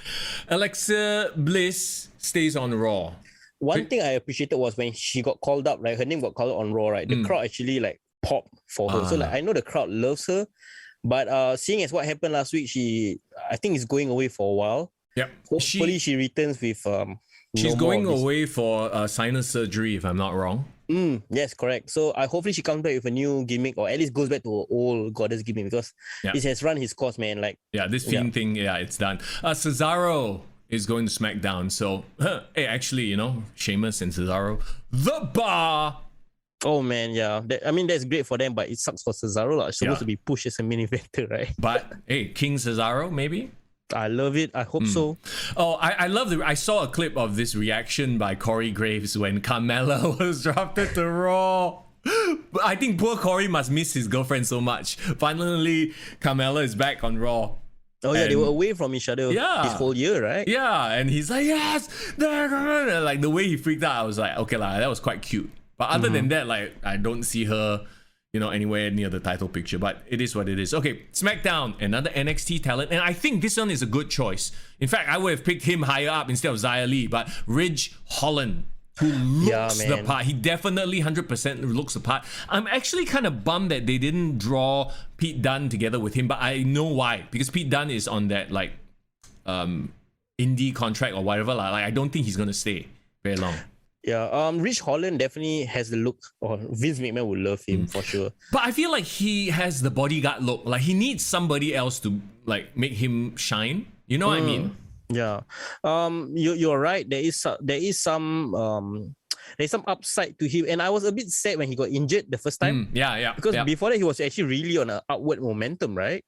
Alexa Bliss stays on Raw. One thing I appreciated was when she got called up, right? Her name got called up on Raw, right? The crowd actually like popped for her. So like, I know the crowd loves her, but seeing as what happened last week, I think is going away for a while. Yep. Hopefully she returns with she's going away for sinus surgery, if I'm not wrong. Yes, correct. So hopefully she comes back with a new gimmick, or at least goes back to her old goddess gimmick, because it has run his course, man. Like, this Fiend thing, it's done. Cesaro is going to SmackDown. So hey, actually, you know, Sheamus and Cesaro, the bar. Oh man, yeah. That's great for them, but it sucks for Cesaro. It's supposed to be pushed as a main eventer, right? But hey, King Cesaro, maybe. I love it. I hope so. Oh, I love I saw a clip of this reaction by Corey Graves when Carmella was drafted to Raw. I think poor Corey must miss his girlfriend so much. Finally, Carmella is back on Raw. Oh yeah, they were away from each other this whole year, right? Yeah, and he's like, yes, like the way he freaked out, I was like, okay, that was quite cute. But other than that, like, I don't see her, you know, anywhere near the title picture, but it is what it is. Okay, SmackDown, another NXT talent, and I think this one is a good choice. In fact, I would have picked him higher up instead of Xia Li, but Ridge Holland, who looks the part. He definitely 100% looks the part. I'm actually kind of bummed that they didn't draw Pete Dunne together with him, but I know why. Because Pete Dunne is on that, like, indie contract or whatever. Like, I don't think he's going to stay very long. Yeah, Rich Holland definitely has the look, or Vince McMahon would love him for sure. But I feel like he has the bodyguard look. Like, he needs somebody else to like make him shine. You know what I mean? Yeah. You're right. There is some upside to him, and I was a bit sad when he got injured the first time. Because before that he was actually really on an upward momentum, right?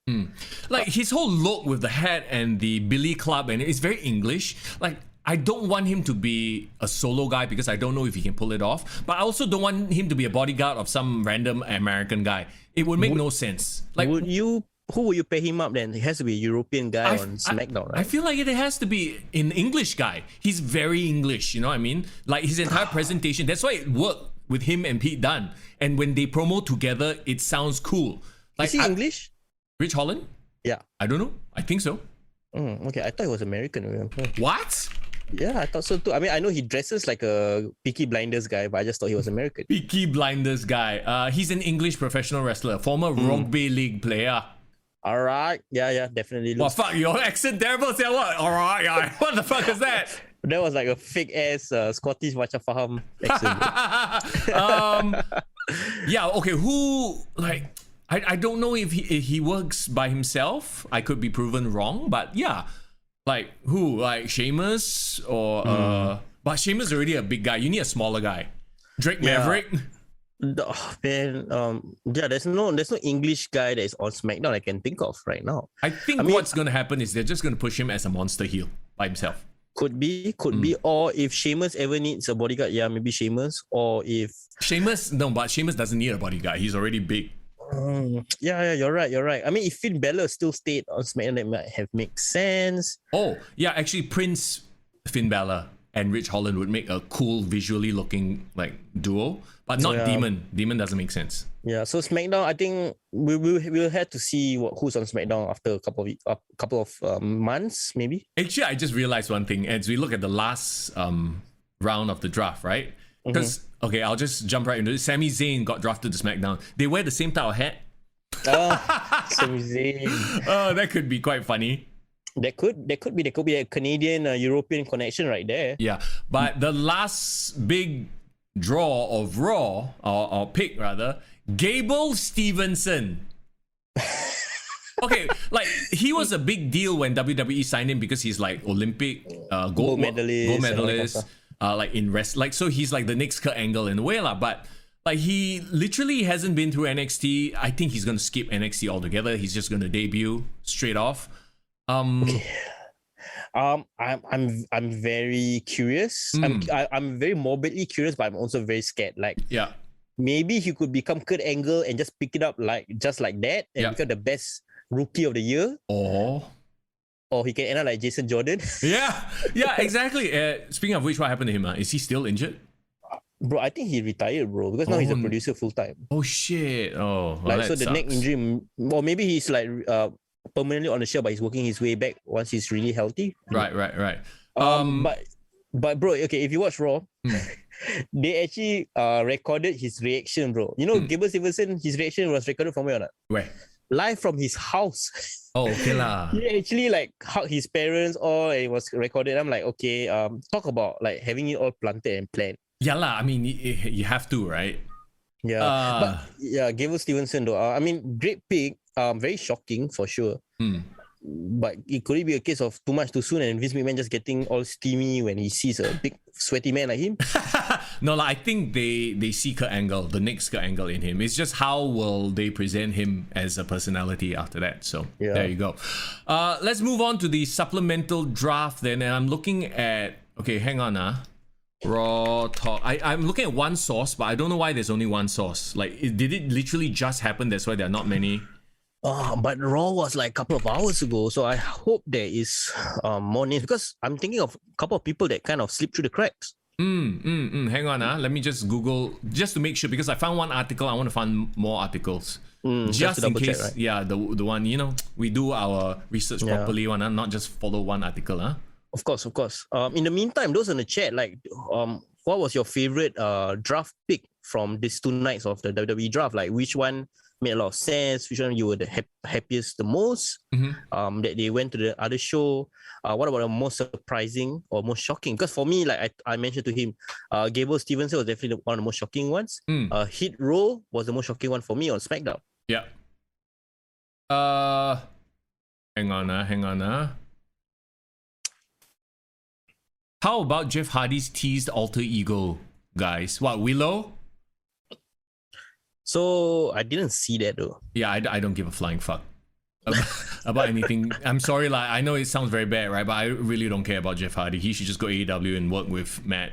Like his whole look with the hat and the Billy Club, and it's very English. Like, I don't want him to be a solo guy because I don't know if he can pull it off. But I also don't want him to be a bodyguard of some random American guy. It would make no sense. Like, who would you pay him up then? It has to be a European guy on SmackDown, right? I feel like it has to be an English guy. He's very English, you know what I mean? Like his entire presentation, that's why it worked with him and Pete Dunne. And when they promo together, it sounds cool. Like, is he English? Rich Holland? Yeah. I don't know. I think so. Okay, I thought he was American. What? Yeah, I thought so too. I mean, I know he dresses like a Peaky Blinders guy, but I just thought he was American. Peaky Blinders guy. He's an English professional wrestler, former rugby league player. All right. Yeah, definitely. Well, fuck, your accent terrible. Say what? All right, yeah. What the fuck is that? That was like a fake ass Scottish Wacha Faham accent. Yeah, okay. Who, like, I don't know if he works by himself. I could be proven wrong, but yeah. Like who? Like Sheamus or but Sheamus is already a big guy. You need a smaller guy. Drake Maverick. Man, there's no English guy that is on SmackDown I can think of right now. I think what's gonna happen is they're just gonna push him as a monster heel by himself. Could be. Or if Sheamus ever needs a bodyguard, yeah, maybe Sheamus. Or if but Sheamus doesn't need a bodyguard. He's already big. Yeah, you're right. I mean, if Finn Balor still stayed on SmackDown, that might have made sense. Oh, yeah, actually Prince Finn Balor and Rich Holland would make a cool visually looking like duo, but not Demon. Demon doesn't make sense. Yeah, so SmackDown, I think we'll have to see who's on SmackDown after a couple of months, maybe. Actually, I just realized one thing as we look at the last round of the draft, right? Because okay, I'll just jump right into it. Sami Zayn got drafted to SmackDown. They wear the same type of hat. Sami Zayn. Oh, that could be quite funny. There could be a Canadian European connection right there. Yeah, but the last big draw of Raw or pick rather, Gable Stevenson. Okay, like he was a big deal when WWE signed him because he's like Olympic gold medalist. Like in rest, like so he's like the next Kurt Angle in a way lah. But like he literally hasn't been through NXT. I think he's gonna skip NXT altogether. He's just gonna debut straight off. Okay. I'm very curious. I'm very morbidly curious, but I'm also very scared. Like, yeah, maybe he could become Kurt Angle and just pick it up just like that and become the best rookie of the year. Or he can end up like Jason Jordan. Yeah, exactly. Speaking of which, what happened to him? Is he still injured? Bro, I think he retired, bro, because now he's a producer full time. Oh shit! Oh, well, like so the neck injury, or maybe he's like permanently on the show, but he's working his way back once he's really healthy. Right. But bro, okay, if you watch Raw, they actually recorded his reaction, bro. You know, Gable Stevenson, his reaction was recorded from where or not? Where? Live from his house. Oh, okay lah. He actually like hugged his parents all and it was recorded. I'm like, okay, talk about like having it all planted and planned. Yeah lah, I mean, you have to, right? Yeah. But yeah, Gable Stevenson though, I mean, great pick, very shocking for sure. But it could be a case of too much too soon and Vince McMahon just getting all steamy when he sees a big sweaty man like him? No, I think they see Kurt Angle, the next Kurt Angle in him. It's just how will they present him as a personality after that. So there you go. Let's move on to the supplemental draft then. And I'm looking at, okay, hang on. Raw Talk. I'm looking at one source, but I don't know why there's only one source. Like, did it literally just happen? That's why there are not many. But Raw was like a couple of hours ago, so I hope there is more names because I'm thinking of a couple of people that kind of slipped through the cracks. Hang on, let me just Google just to make sure because I found one article. I want to find more articles just in case. Check, right? Yeah, the one we do our research properly, not just follow one article. Of course. In the meantime, those in the chat, like, what was your favorite draft pick from these 2 nights of the WWE Draft? Like, which one made a lot of sense? Which one you were the happiest the most? That they went to the other show. What about the most surprising or most shocking? Because for me, like I mentioned to him, Gable Stevenson was definitely one of the most shocking ones. Hit Row was the most shocking one for me on SmackDown. Yeah. Hang on. How about Jeff Hardy's teased alter ego, guys? What, Willow? So I didn't see that though. Yeah, I don't give a flying fuck about anything. I'm sorry, like I know it sounds very bad, right? But I really don't care about Jeff Hardy. He should just go AEW and work with Matt.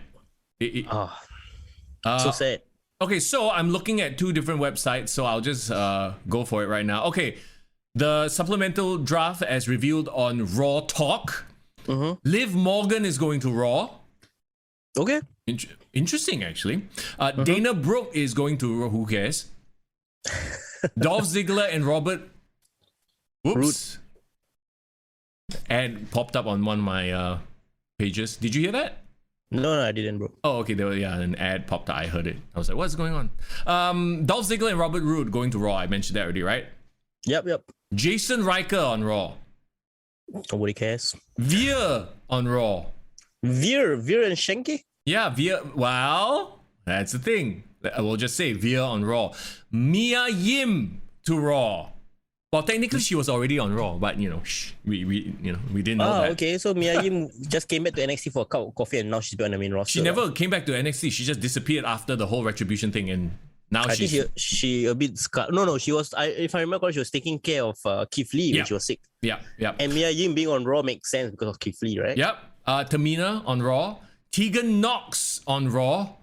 So sad. Okay, so I'm looking at 2 different websites, so I'll just go for it right now. Okay, the supplemental draft as revealed on Raw Talk. Liv Morgan is going to Raw. Okay. Interesting, actually. Dana Brooke is going to Raw. Who cares? Dolph Ziggler and Robert. Whoops. Ad popped up on one of my pages. Did you hear that? No, I didn't, bro. Oh, okay. An ad popped up. I heard it. I was like, what's going on? Dolph Ziggler and Robert Roode going to Raw. I mentioned that already, right? Yep. Jason Riker on Raw. Nobody cares. Veer on Raw. Veer and Shanky? Yeah, Veer. Well, that's the thing. We'll just say Veer on Raw. Mia Yim to Raw. Well, technically she was already on Raw, but we didn't know that. Okay. So Mia Yim just came back to NXT for a cup of coffee, and now she's on the main roster. She never came back to NXT. She just disappeared after the whole Retribution thing, and now I think she a bit scarred. No, she was. If I remember, she was taking care of Keith Lee when she was sick. Yeah. And Mia Yim being on Raw makes sense because of Keith Lee, right? Yep. Tamina on Raw. Tegan Knox on Raw.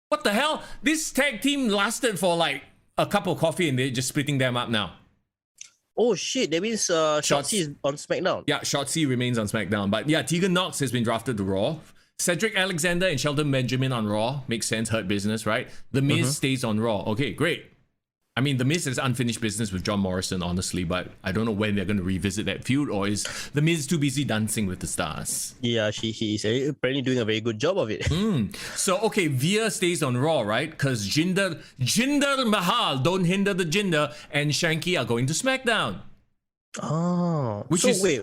What the hell? This tag team lasted for like a cup of coffee, and they're just splitting them up now. Oh shit, that means Shotzi is on SmackDown. Yeah, Shotzi remains on SmackDown. But yeah, Tegan Knox has been drafted to Raw. Cedric Alexander and Shelton Benjamin on Raw. Makes sense, Hurt Business, right? The Miz stays on Raw. Okay, great. I mean, The Miz has unfinished business with John Morrison, honestly, but I don't know when they're going to revisit that feud, or is The Miz too busy dancing with the stars? Yeah, he is apparently doing a very good job of it. So, okay, Veer stays on Raw, right? Because Jinder Mahal, don't hinder the Jinder, and Shanky are going to SmackDown. Oh. Which so is... wait,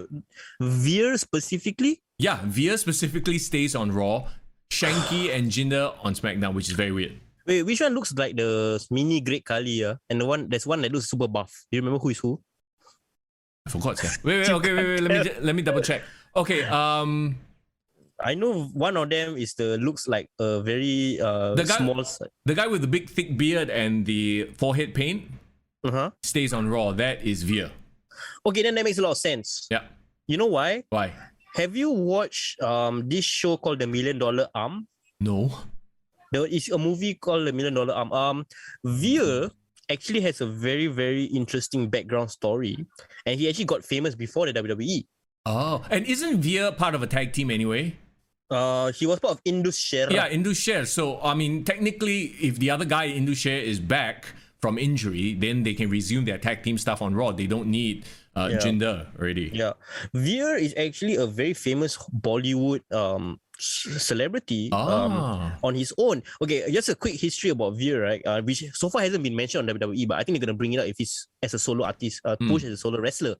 Veer specifically? Yeah, Veer specifically stays on Raw, Shanky and Jinder on SmackDown, which is very weird. Wait, which one looks like the mini Great Khali? And there's one that looks super buff. Do you remember who is who? I forgot. Wait. Let me double check. Okay. I know one of them looks like a very small. The guy with the big thick beard and the forehead paint stays on Raw. That is Veer. Okay, then that makes a lot of sense. Yeah. You know why? Why? Have you watched this show called The $1 Million Arm? No. There is a movie called The $1 Million Arm. Veer actually has a very, very interesting background story, and he actually got famous before the WWE. Oh, and isn't Veer part of a tag team anyway? He was part of Indus Sher. Yeah, Indus Sher. So, I mean, technically, if the other guy, Indus Sher, is back from injury, then they can resume their tag team stuff on Raw. They don't need Jinder already. Yeah. Veer is actually a very famous Bollywood celebrity on his own. Okay, just a quick history about Veer, right? Which so far hasn't been mentioned on WWE, but I think they're gonna bring it up if he's as a solo artist, push as a solo wrestler.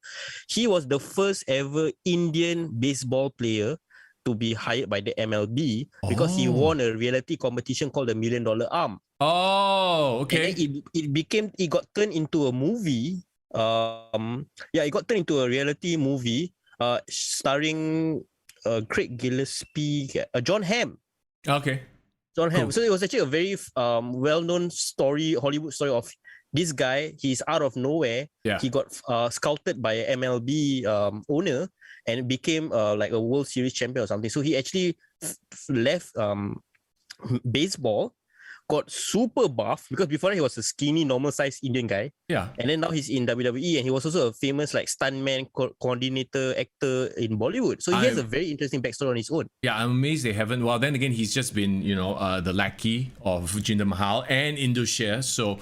He was the first ever Indian baseball player to be hired by the MLB because he won a reality competition called the $1 Million Arm. Oh, okay. And then it got turned into a movie. It got turned into a reality movie starring Craig Gillespie, John Hamm. Okay. John Hamm. Cool. So it was actually a very well-known story, Hollywood story of this guy. He's out of nowhere. Yeah. He got scouted by an MLB owner and became like a World Series champion or something. So he actually left baseball, got super buff because before that he was a skinny, normal-sized Indian guy. Yeah. And then now he's in WWE, and he was also a famous like stuntman, coordinator, actor in Bollywood. So he has a very interesting backstory on his own. Yeah, I'm amazed they haven't. Well, then again, he's just been, the lackey of Jinder Mahal and Indus Sher. So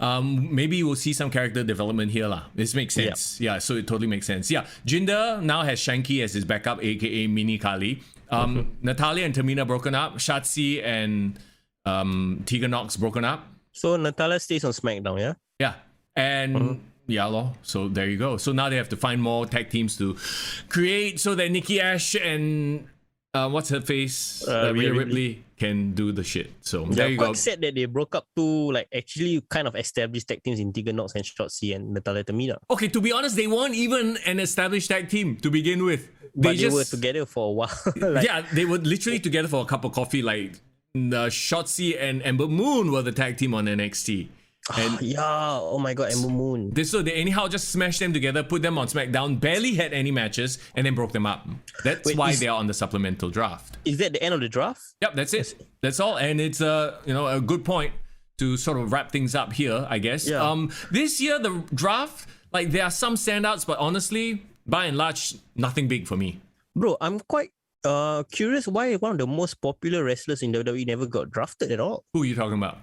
maybe we'll see some character development here. This makes sense. Yeah, so it totally makes sense. Yeah, Jinder now has Shanky as his backup, aka Mini Kali. Natalya and Tamina broken up. Shotzi and Tegan Knox broken up. So Natalya stays on SmackDown, yeah? Yeah. And so there you go. So now they have to find more tag teams to create so that Nikki Ash and what's her face? Rhea Ripley can do the shit. So there you go. I'm quite sad that they broke up two like actually kind of established tag teams in Tegan Knox and Shotzi and Natalya Tamina. Okay, to be honest, they weren't even an established tag team to begin with. They were together for a while. Yeah, they were literally together for a cup of coffee. Like Shotzi and Ember Moon were the tag team on NXT. And oh my god, Ember Moon. So they anyhow just smashed them together, put them on SmackDown, barely had any matches, and then broke them up. That's why they are on the supplemental draft. Is that the end of the draft? Yep, that's it. That's all. And it's a good point to sort of wrap things up here, I guess. Yeah. This year the draft, like there are some standouts, but honestly, by and large, nothing big for me. Bro, I'm quite curious why one of the most popular wrestlers in WWE never got drafted at all. Who are you talking about?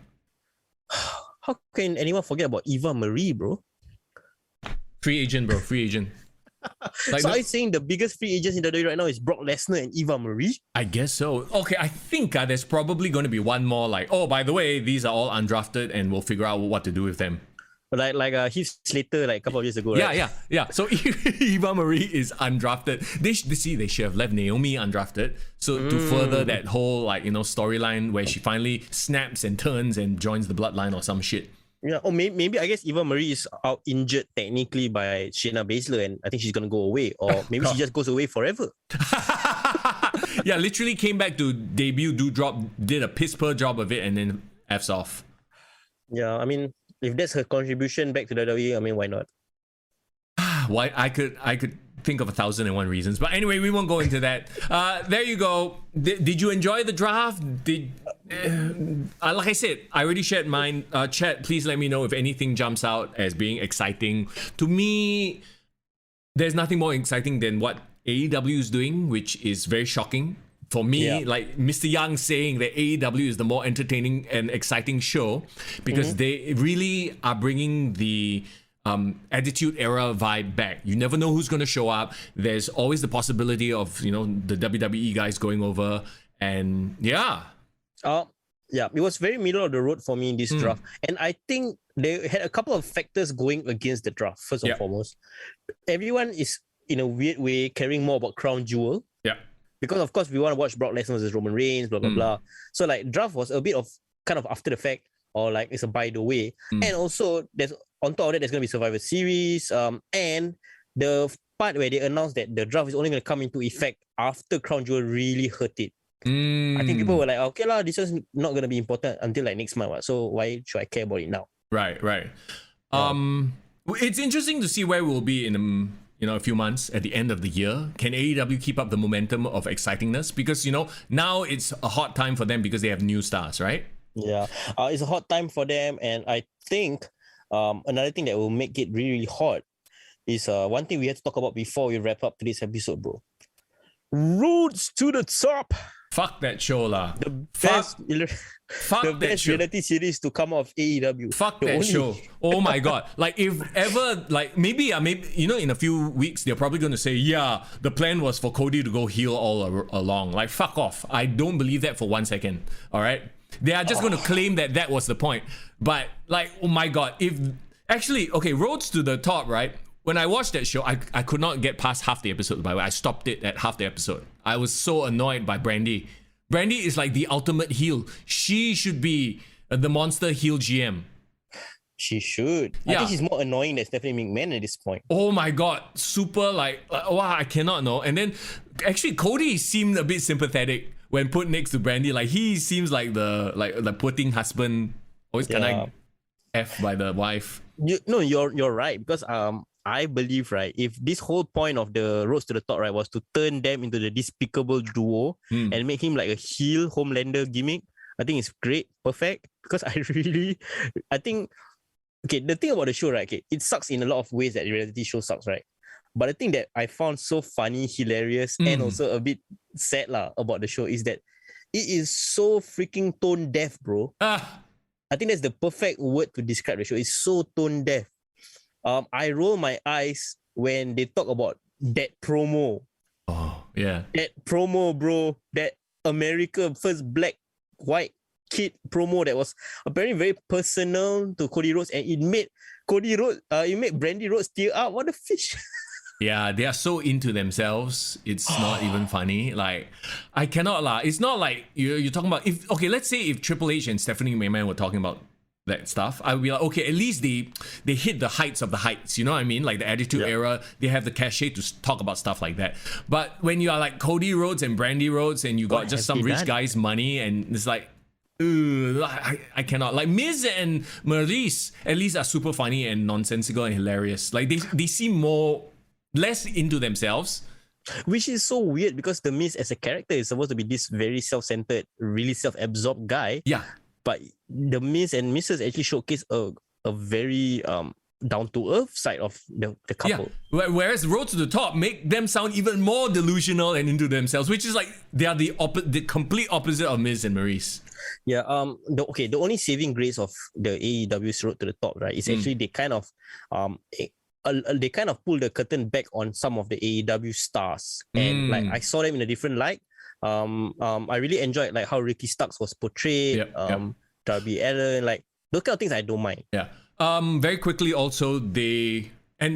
How can anyone forget about Eva Marie, bro? Free agent, bro. Free agent. Like so are you saying the biggest free agents in WWE right now is Brock Lesnar and Eva Marie? I guess so. Okay, I think there's probably going to be one more like, oh, by the way, these are all undrafted and we'll figure out what to do with them. Like Heath Slater like a couple of years ago, right? Yeah. So Eva Marie is undrafted. They should have left Naomi undrafted. So to further that whole storyline where she finally snaps and turns and joins the bloodline or some shit. Yeah, or maybe I guess Eva Marie is out injured technically by Shayna Baszler, and I think she's gonna go away, or maybe she just goes away forever. Yeah, literally came back to debut, did a piss poor job of it, and then F's off. Yeah, I mean, if that's her contribution back to WWE, I mean, why not? Why I could think of 1,001 reasons, but anyway, we won't go into that. There you go. Did you enjoy the draft? Like I said, I already shared mine. Chat, please let me know if anything jumps out as being exciting. To me, there's nothing more exciting than what AEW is doing, which is very shocking. For me, like Mr. Young saying that AEW is the more entertaining and exciting show because they really are bringing the Attitude Era vibe back. You never know who's going to show up. There's always the possibility of, the WWE guys going over, and yeah, it was very middle of the road for me in this draft, and I think they had a couple of factors going against the draft. First and foremost, everyone is in a weird way caring more about Crown Jewel. Yeah. Because of course we want to watch Brock Lesnar versus Roman Reigns, blah blah blah. So like draft was a bit of kind of after the fact, or like it's a by the way. And also there's on top of that there's gonna be Survivor Series. And the part where they announced that the draft is only gonna come into effect after Crown Jewel really hurt it. I think people were like, okay lah, this is not gonna be important until like next month. So why should I care about it now? Right. It's interesting to see where we'll be in a few months at the end of the year. Can AEW keep up the momentum of excitingness? Because now it's a hot time for them because they have new stars, right? Yeah, it's a hot time for them, and I think another thing that will make it really, really hot is one thing we have to talk about before we wrap up today's episode, bro. Rhodes to the Top. Fuck that show lah. The best reality series to come out of AEW. Fuck that show. Oh my god. Like if ever, like maybe in a few weeks they're probably going to say, yeah, the plan was for Cody to go heel all along. Like fuck off. I don't believe that for 1 second. All right. They are just going to claim that was the point. But like, oh my god. If actually, okay, Rhodes to the Top, right? When I watched that show, I could not get past half the episode, by the way. I stopped it at half the episode. I was so annoyed by Brandy. Brandy is like the ultimate heel. She should be the monster heel GM. She should. I think she's more annoying than Stephanie McMahon at this point. Oh my god. Super wow, I cannot know. And then actually Cody seemed a bit sympathetic when put next to Brandy. Like he seems like the putting husband, always kind of F by the wife. You're right, because I believe, right, if this whole point of the Rhodes to the Top, right, was to turn them into the despicable duo and make him like a heel Homelander gimmick, I think it's great, perfect. Because I think, okay, the thing about the show, right, okay, it sucks in a lot of ways that the reality show sucks, right? But the thing that I found so funny, hilarious, and also a bit sad about the show is that it is so freaking tone deaf, bro. I think that's the perfect word to describe the show. It's so tone deaf. I roll my eyes when they talk about that promo. Oh, yeah. That promo, bro. That America first black, white kid promo that was apparently very personal to Cody Rhodes, and it made Brandy Rhodes tear up. What the fish? Yeah, they are so into themselves. It's not even funny. Like, I cannot It's not like you're talking about let's say if Triple H and Stephanie McMahon were talking about that stuff, I would be like, okay, at least they hit the heights of the heights, you know what I mean? Like the Attitude Era, they have the cachet to talk about stuff like that. But when you are like Cody Rhodes and Brandy Rhodes and you got just some rich guy's money, and it's like, I cannot. Like Miz and Maurice at least are super funny and nonsensical and hilarious. Like they seem less into themselves. Which is so weird because the Miz as a character is supposed to be this very self-centered, really self-absorbed guy. Yeah. But the Miz and Mrs. actually showcase a very down-to-earth side of the couple. Yeah. Whereas Rhodes to the Top make them sound even more delusional and into themselves, which is like they are the complete opposite of Miz and Maurice. Yeah. The only saving grace of the AEW's Road to the Top, right, is actually they kind of pull the curtain back on some of the AEW stars, and like I saw them in a different light. I really enjoyed like how Ricky Starks was portrayed. Darby Allin, like those kind of things I don't mind. Yeah. Very quickly also and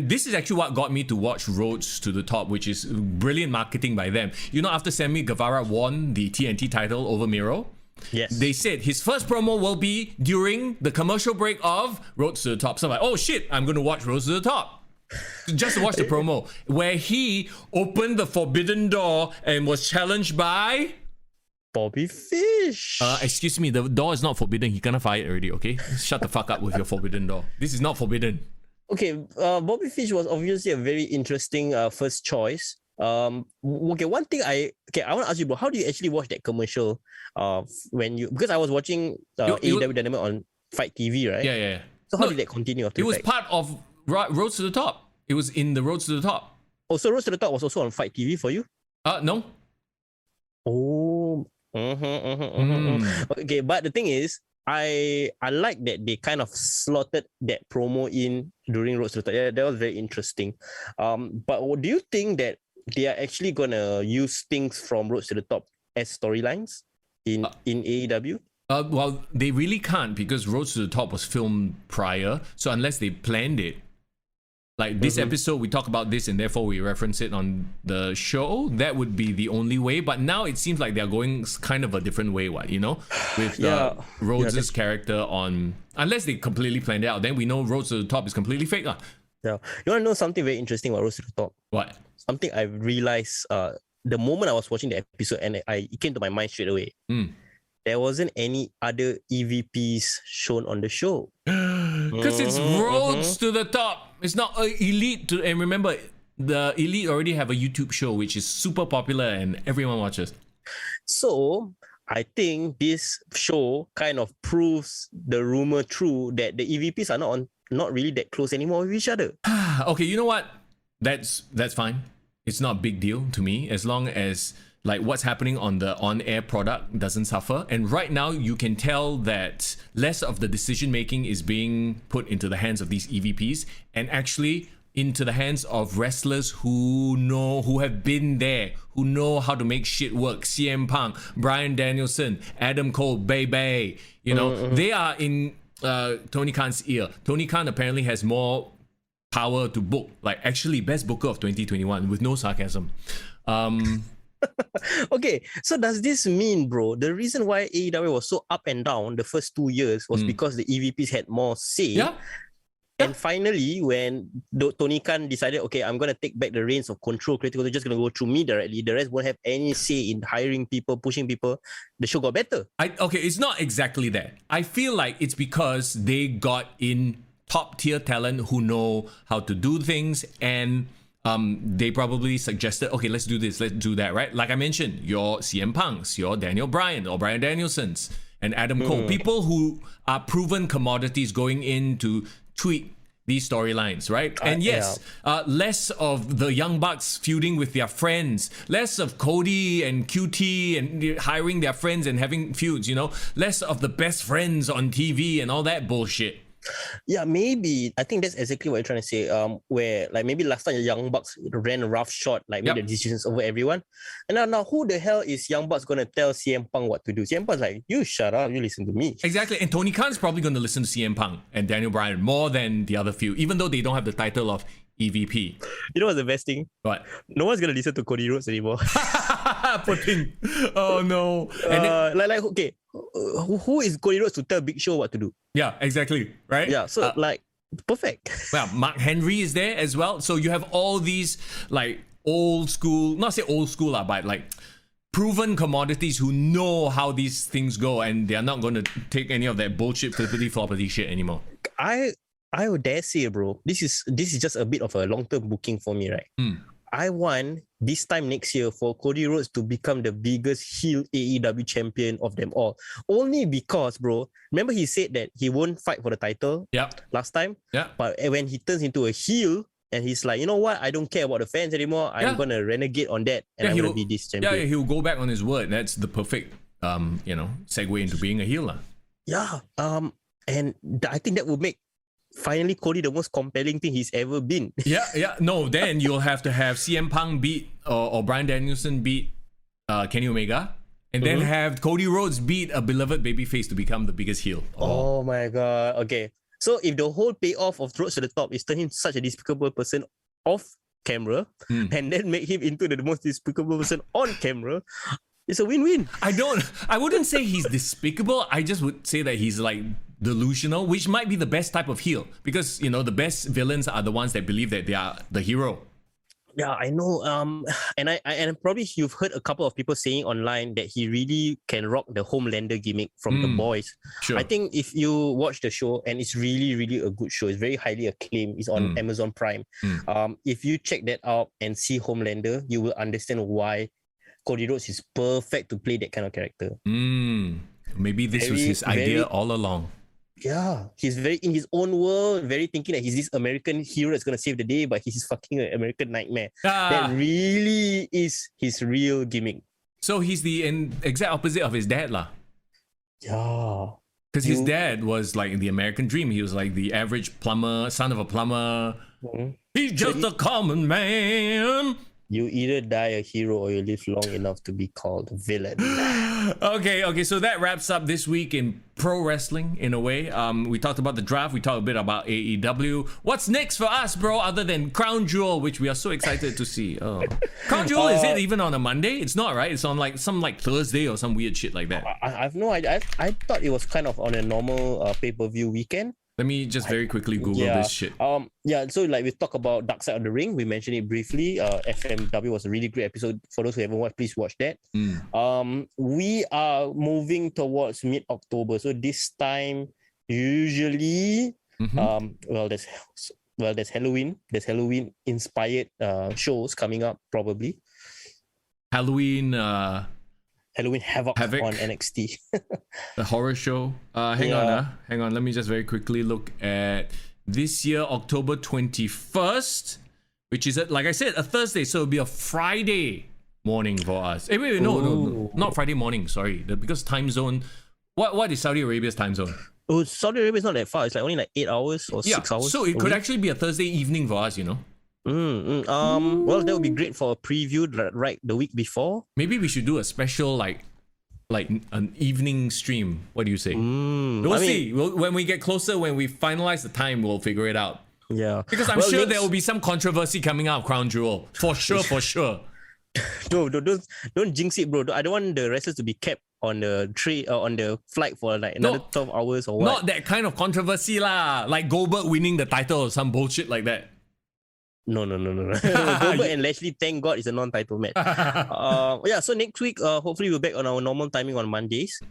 this is actually what got me to watch Rhodes to the Top, which is brilliant marketing by them. After Sammy Guevara won the TNT title over Miro, Yes. They said his first promo will be during the commercial break of Rhodes to the Top. So I'm like, oh shit, I'm going to watch Rhodes to the Top. Just to watch the promo where he opened the forbidden door and was challenged by Bobby Fish. excuse me, the door is not forbidden. He cannot fire it already, okay? Shut the fuck up with your forbidden door. This is not forbidden. Okay, Bobby Fish was obviously a very interesting first choice. Okay, one thing I want to ask you, bro, how do you actually watch that commercial? Because I was watching AEW Dynamite on Fight TV, right? Yeah. So how did that continue after? It was part of Rhodes to the Top. It was in the Rhodes to the Top. Oh, so Rhodes to the Top was also on Fight TV for you? No. Oh. Okay, but the thing is, I like that they kind of slotted that promo in during Rhodes to the Top. Yeah, that was very interesting. But do you think that they are actually gonna use things from Rhodes to the Top as storylines in AEW? Well, they really can't because Rhodes to the Top was filmed prior. So unless they planned it, like this episode, we talk about this and therefore we reference it on the show. That would be the only way. But now it seems like they're going kind of a different way, with Rhodes' character on. Unless they completely planned it out, then we know Rhodes to the Top is completely fake. Yeah. You want to know something very interesting about Rhodes to the Top? What? Something I realized the moment I was watching the episode and it came to my mind straight away. There wasn't any other EVPs shown on the show. Because it's Rhodes to the Top. It's not Elite. And remember, the Elite already have a YouTube show which is super popular and everyone watches. So I think this show kind of proves the rumor true that the EVPs are not really that close anymore with each other. Okay, you know what? That's fine. It's not a big deal to me as long as like what's happening on the on-air product doesn't suffer. And right now you can tell that less of the decision making is being put into the hands of these EVPs and actually into the hands of wrestlers who have been there, who know how to make shit work. CM Punk, Bryan Danielson, Adam Cole, Bay. They are in Tony Khan's ear. Tony Khan apparently has more power to book, like actually best booker of 2021 with no sarcasm. Okay, so does this mean, bro, the reason why AEW was so up and down the first 2 years was because the EVPs had more say? Yeah. And finally, when Tony Khan decided, okay, I'm going to take back the reins of control, critical, they're just going to go through me directly. The rest won't have any say in hiring people, pushing people. The show got better. Okay, it's not exactly that. I feel like it's because they got in top tier talent who know how to do things and they probably suggested, okay, let's do this, let's do that, right? Like I mentioned, your CM Punks, your Daniel Bryan or Bryan Danielsons and Adam Cole, people who are proven commodities going in to tweak these storylines, right? And yes, less of the Young Bucks feuding with their friends, less of Cody and QT and hiring their friends and having feuds, less of the best friends on TV and all that bullshit. Yeah, maybe. I think that's exactly what you're trying to say. Where like maybe last time the Young Bucks ran a rough shot, like made the decisions over everyone. And now who the hell is Young Bucks gonna tell CM Punk what to do? CM Punk's like, you shut up, you listen to me. Exactly. And Tony Khan's probably gonna listen to CM Punk and Daniel Bryan more than the other few, even though they don't have the title of EVP. You know what's the best thing? What? No one's gonna listen to Cody Rhodes anymore. Poor thing. Oh no. And okay, who is Cody Rhodes to tell Big Show what to do? Yeah, exactly. Right? Yeah, so perfect. Well, Mark Henry is there as well. So you have all these like old school, not say old school, but like proven commodities who know how these things go and they're not going to take any of that bullshit flippity-floppity shit anymore. I would dare say, bro, this is just a bit of a long-term booking for me, right? I want this time next year for Cody Rhodes to become the biggest heel AEW champion of them all. Only because, bro, remember he said that he won't fight for the title last time? Yeah. But when he turns into a heel and he's like, you know what? I don't care about the fans anymore. I'm going to renegade on that and I'm going to be this champion. Yeah, he'll go back on his word. That's the perfect, segue into being a heel. Yeah. And I think that will make finally Cody the most compelling thing he's ever been. Yeah. No, then you'll have to have CM Punk beat or Bryan Danielson beat Kenny Omega and then have Cody Rhodes beat a beloved babyface to become the biggest heel. Oh my god. Okay. So if the whole payoff of Rhodes to the Top is turn him such a despicable person off camera and then make him into the most despicable person on camera, It's a win-win. I wouldn't say he's despicable. I just would say that he's like delusional, which might be the best type of heel, because you know the best villains are the ones that believe that they are the hero. Yeah, I know. And probably you've heard a couple of people saying online that he really can rock the Homelander gimmick from The Boys. Sure. I think if you watch the show, and it's really, really a good show, it's very highly acclaimed. It's on Amazon Prime. If you check that out and see Homelander, you will understand why Cody Rhodes is perfect to play that kind of character. Maybe this was his idea all along. Yeah, he's very in his own world, very thinking that he's this American hero that's gonna save the day, but he's fucking an American nightmare. That really is his real gimmick. So he's the exact opposite of his dad, lah. Yeah. Because his dad was like the American dream. He was like the average plumber, son of a plumber. He's just a common man. You either die a hero or you live long enough to be called a villain. Okay, so that wraps up this week in pro wrestling in a way. We talked about the draft, we talked a bit about AEW. What's next for us, bro, other than Crown Jewel, which we are so excited to see? Oh. Crown Jewel, is it even on a Monday? It's not, right? It's on like some like Thursday or some weird shit like that. I've no idea. I thought it was kind of on a normal pay-per-view weekend. Let me just very quickly Google this shit. So like we talk about Dark Side of the Ring. We mentioned it briefly. FMW was a really great episode. For those who haven't watched, please watch that. We are moving towards mid-October. So this time, usually, there's Halloween. There's Halloween inspired shows coming up probably. Halloween Havoc on NXT. The horror show. Hang on. Let me just very quickly look at this year, October 21st, which is, like I said, a Thursday. So it'll be a Friday morning for us. Wait, no, not Friday morning. Sorry, because time zone. What is Saudi Arabia's time zone? Oh, Saudi Arabia is not that far. It's like only like 8 hours or 6 hours. So it could actually be a Thursday evening for us, you know. Well, that would be great for a preview right the week before. Maybe we should do a special like an evening stream. What do you say? We'll see. When we get closer, when we finalize the time, we'll figure it out. Yeah, because I'm sure there will be some controversy coming out of Crown Jewel for sure. No, don't jinx it, bro. I don't want the wrestlers to be kept on the on the flight for like another 12 hours or what. Not that kind of controversy lah. Like Goldberg winning the title or some bullshit like that. No. Goldberg and Lashley, thank God, is a non-title match. So next week, hopefully we're back on our normal timing on Mondays.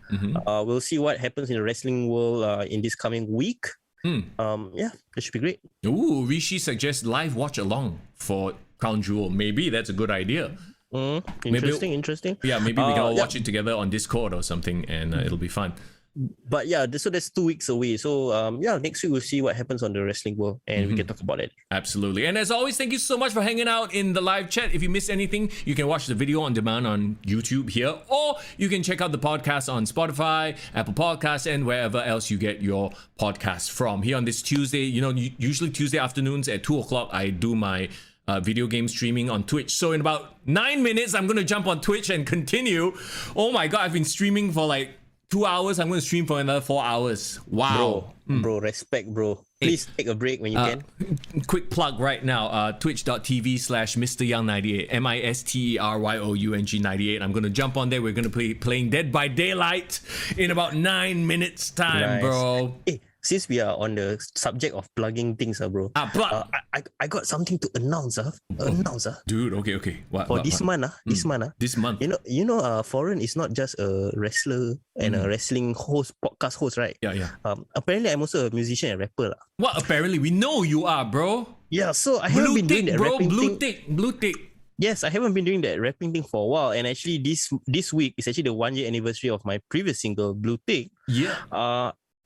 We'll see what happens in the wrestling world in this coming week. That should be great. Ooh, Rishi suggests live watch along for Crown Jewel. Maybe that's a good idea. Interesting. Yeah, maybe we can all watch it together on Discord or something, and it'll be fun. But yeah, so that's 2 weeks away. So next week we'll see what happens on the wrestling world, and we can talk about it. Absolutely. And as always, thank you so much for hanging out in the live chat. If you missed anything, you can watch the video on demand on YouTube here, or you can check out the podcast on Spotify, Apple Podcasts, and wherever else you get your podcasts from. Here on this Tuesday, usually Tuesday afternoons at 2:00, I do my video game streaming on Twitch. So in about 9 minutes, I'm going to jump on Twitch and continue. Oh my God, I've been streaming for like 2 hours. I'm going to stream for another 4 hours. Wow. Bro, respect, bro. Please take a break when you can. Quick plug right now. Twitch.tv/MrYoung98. MisterYoung98. I'm going to jump on there. We're going to be playing Dead by Daylight in about 9 minutes time, bro. Hey, since we are on the subject of plugging things, bro. Plug. I got something to announce, Dude, okay. What? This month. This month. You know, Foreign is not just a wrestler and a wrestling host, podcast host, right? Yeah. Apparently, I'm also a musician and rapper. What? Apparently, we know you are, bro. Yeah, so I haven't been doing that rapping thing. Blue tick. Yes, I haven't been doing that rapping thing for a while, and actually, this week is actually the 1 year anniversary of my previous single, Blue Tick. Yeah.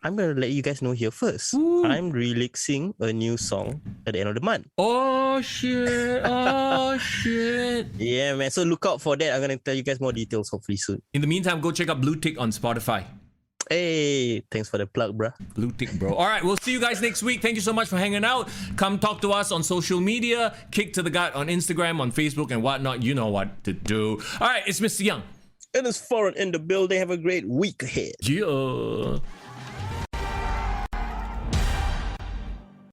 I'm going to let you guys know here first. Ooh. I'm releasing a new song at the end of the month. Oh, shit. Yeah, man. So look out for that. I'm going to tell you guys more details hopefully soon. In the meantime, go check out Blue Tick on Spotify. Hey, thanks for the plug, bruh. Blue Tick, bro. All right, we'll see you guys next week. Thank you so much for hanging out. Come talk to us on social media. Kick to the Gut on Instagram, on Facebook, and whatnot. You know what to do. All right, it's Mr. Young. It is Foreign in the building. Have a great week ahead. Yeah.